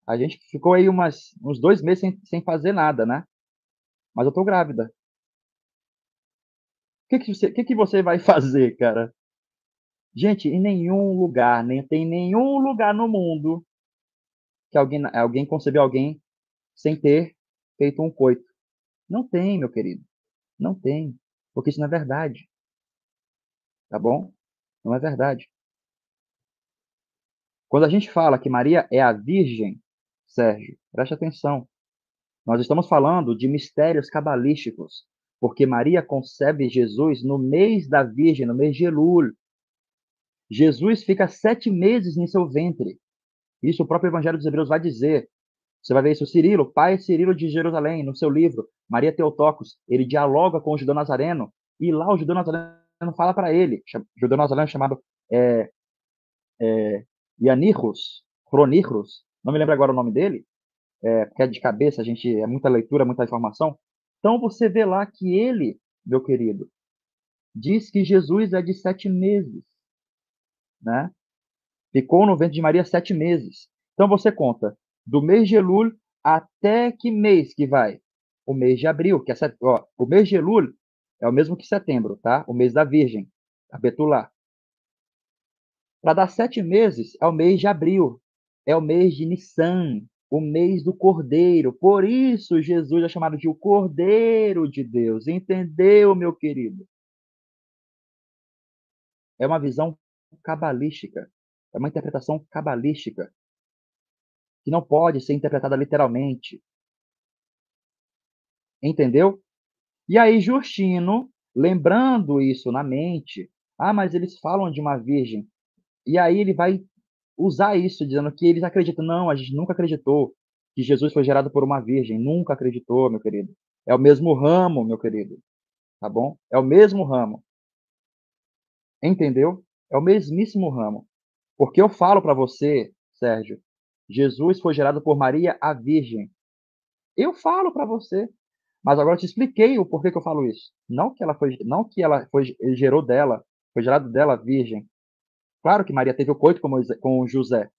a gente ficou aí uns 2 meses sem fazer nada, né? Mas eu tô grávida. O que que você vai fazer, cara? Gente, em nenhum lugar, nem tem nenhum lugar no mundo que alguém concebeu alguém sem ter feito um coito. Não tem, meu querido. Não tem. Porque isso não é verdade, tá bom? Não é verdade. Quando a gente fala que Maria é a Virgem, Sérgio, preste atenção. Nós estamos falando de mistérios cabalísticos, porque Maria concebe Jesus no mês da Virgem, no mês de Elul. Jesus fica 7 meses em seu ventre. Isso o próprio Evangelho dos Hebreus vai dizer. Você vai ver isso, Cirilo, pai Cirilo de Jerusalém, no seu livro, Maria Theotokos, ele dialoga com o judeu Nazareno, e lá o judeu Nazareno fala para ele, o judeu Nazareno chamado é, Ianirros, Cronirros, não me lembro agora o nome dele, porque é de cabeça, a gente é muita leitura, muita informação. Então você vê lá que ele, meu querido, diz que Jesus é de 7 meses, né? Ficou no ventre de Maria 7 meses. Então você conta do mês de Elul até que mês que vai? O mês de abril, que ó, o mês de Elul é o mesmo que setembro, tá? O mês da Virgem, a Betulá. Para dar 7 meses é o mês de abril, é o mês de Nissan, o mês do Cordeiro. Por isso Jesus é chamado de o Cordeiro de Deus. Entendeu, meu querido? É uma visão cabalística, é uma interpretação cabalística que não pode ser interpretada literalmente. Entendeu? E aí Justino, lembrando isso na mente, mas eles falam de uma virgem. E aí ele vai usar isso, dizendo que eles acreditam. Não, a gente nunca acreditou que Jesus foi gerado por uma virgem. Nunca acreditou, meu querido. É o mesmo ramo, meu querido. Tá bom? É o mesmo ramo. Entendeu? É o mesmíssimo ramo. Porque eu falo para você, Sérgio, Jesus foi gerado por Maria, a Virgem. Eu falo para você. Mas agora eu te expliquei o porquê que eu falo isso. Não que ela foi, ele gerou dela, foi gerado dela virgem. Claro que Maria teve o coito com José.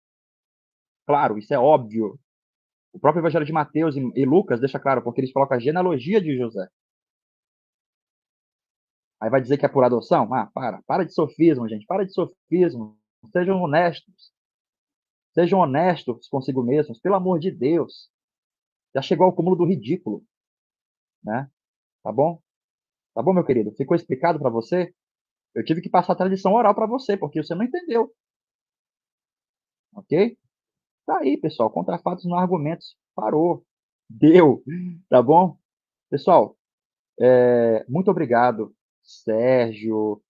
Claro, isso é óbvio. O próprio Evangelho de Mateus e Lucas deixa claro, porque eles colocam a genealogia de José. Aí vai dizer que é por adoção? Para de sofismo, gente, para de sofismo. Sejam honestos. Sejam honestos consigo mesmos, pelo amor de Deus. Já chegou ao cúmulo do ridículo, né? Tá bom? Tá bom, meu querido? Ficou explicado para você? Eu tive que passar a tradição oral para você, porque você não entendeu, ok? Tá aí, pessoal. Contra fatos não argumentos. Parou. Deu. Tá bom? Pessoal, muito obrigado, Sérgio,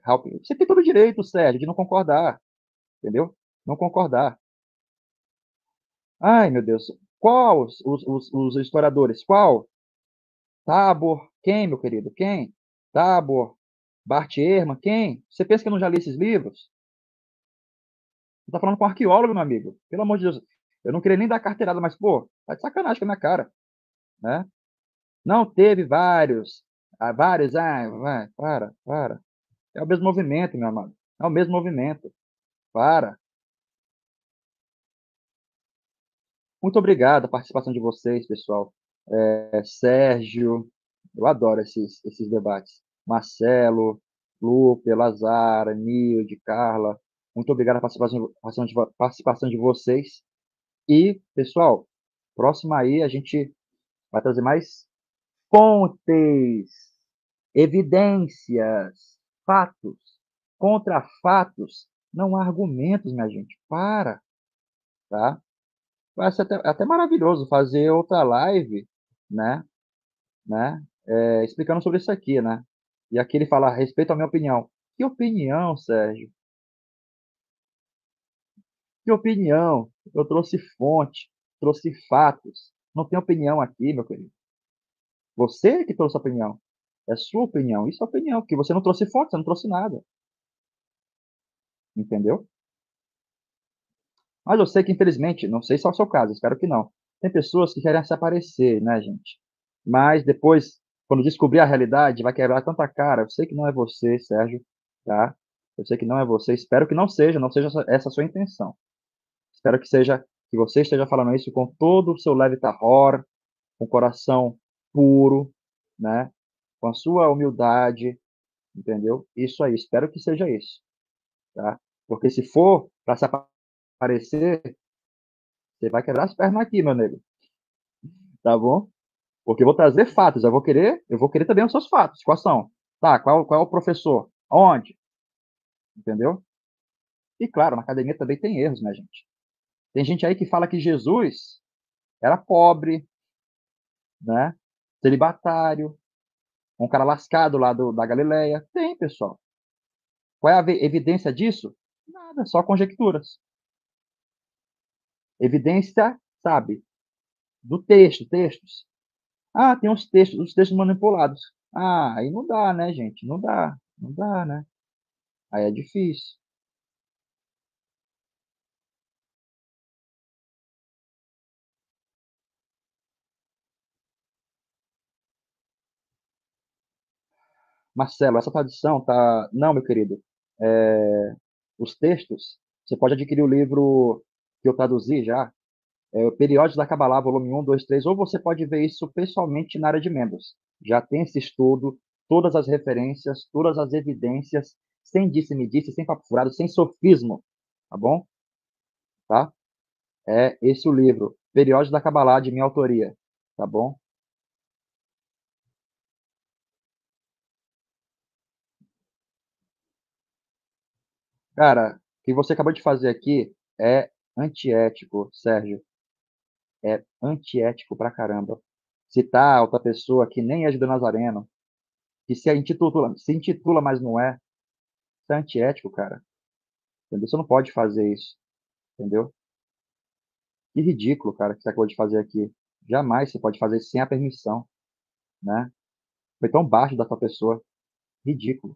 Raul. Você tem todo o direito, Sérgio, de não concordar, entendeu? Não concordar. Ai, meu Deus. Qual os historiadores? Qual? Tabor. Quem, meu querido? Quem? Tabor. Bart Ehrman. Quem? Você pensa que eu não já li esses livros? Você está falando com um arqueólogo, meu amigo. Pelo amor de Deus. Eu não queria nem dar carteirada, mas, pô, tá de sacanagem com a minha cara, né? Não teve vários, vários, vai, para. É o mesmo movimento, meu amado. É o mesmo movimento. Para. Muito obrigado a participação de vocês, pessoal. Sérgio, eu adoro esses debates. Marcelo, Lupe, Lazara, Nilde, Carla, muito obrigado a participação de vocês. E, pessoal, próximo aí a gente vai trazer mais fontes, evidências, fatos. Contra fatos, não há argumentos, minha gente. Para, tá? Vai ser até maravilhoso fazer outra live, né? Explicando sobre isso aqui, né? E aqui ele fala, respeito à minha opinião. Que opinião, Sérgio? Que opinião? Eu trouxe fonte, trouxe fatos. Não tem opinião aqui, meu querido. Você que trouxe a opinião. É sua opinião. Isso é opinião, porque você não trouxe fonte, você não trouxe nada. Entendeu? Mas eu sei que, infelizmente, não sei se é o seu caso, espero que não. Tem pessoas que querem se aparecer, né, gente? Mas depois, quando descobrir a realidade, vai quebrar tanta cara. Eu sei que não é você, Sérgio, tá? Eu sei que não é você. Espero que não seja essa a sua intenção. Espero que você esteja falando isso com todo o seu leve tahor, com o coração puro, né? Com a sua humildade, entendeu? Isso aí, espero que seja isso, tá? Porque se for para se aparecer, você vai quebrar as pernas aqui, meu nego, tá bom? Porque eu vou trazer fatos, eu vou querer também os seus fatos. Quais são? Tá, qual é o professor? Onde? Entendeu? E claro, na academia também tem erros, né, gente? Tem gente aí que fala que Jesus era pobre, né? Celibatário, um cara lascado lá da Galileia. Tem, pessoal. Qual é a evidência disso? Nada, só conjecturas. Evidência, sabe, do textos. Ah, tem os textos manipulados. Ah, aí não dá, né, gente? Não dá, né? Aí é difícil. Marcelo, essa tradução tá. Não, meu querido. Os textos, você pode adquirir o livro que eu traduzi já, Periódicos da Kabbalah, volume 1, 2, 3, ou você pode ver isso pessoalmente na área de membros. Já tem esse estudo, todas as referências, todas as evidências, sem disse-me-disse, sem papo furado, sem sofismo, tá bom? Tá? É esse o livro, Periódicos da Kabbalah, de minha autoria, tá bom? Cara, o que você acabou de fazer aqui é antiético, Sérgio. É antiético pra caramba. Citar outra pessoa que nem é judeu nazareno, que se intitula, mas não é, isso é antiético, cara. Entendeu? Você não pode fazer isso, entendeu? Que ridículo, cara, que você acabou de fazer aqui. Jamais você pode fazer isso sem a permissão, né? Foi tão baixo da tua pessoa. Ridículo,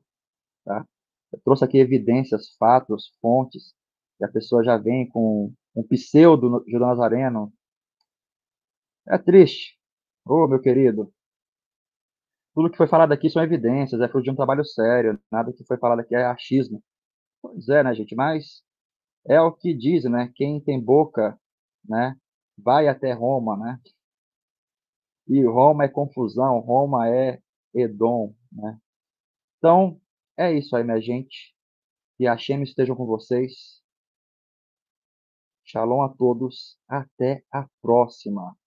tá? Eu trouxe aqui evidências, fatos, fontes, e a pessoa já vem com um pseudo judeu nazareno. É triste. Ô, meu querido, tudo que foi falado aqui são evidências, é fruto de um trabalho sério. Nada que foi falado aqui é achismo. Pois é, né, gente? Mas é o que dizem, né? Quem tem boca, né, vai até Roma, né? E Roma é confusão, Roma é Edom, né? Então, é isso aí, minha gente. Que a Hashem esteja com vocês. Shalom a todos. Até a próxima.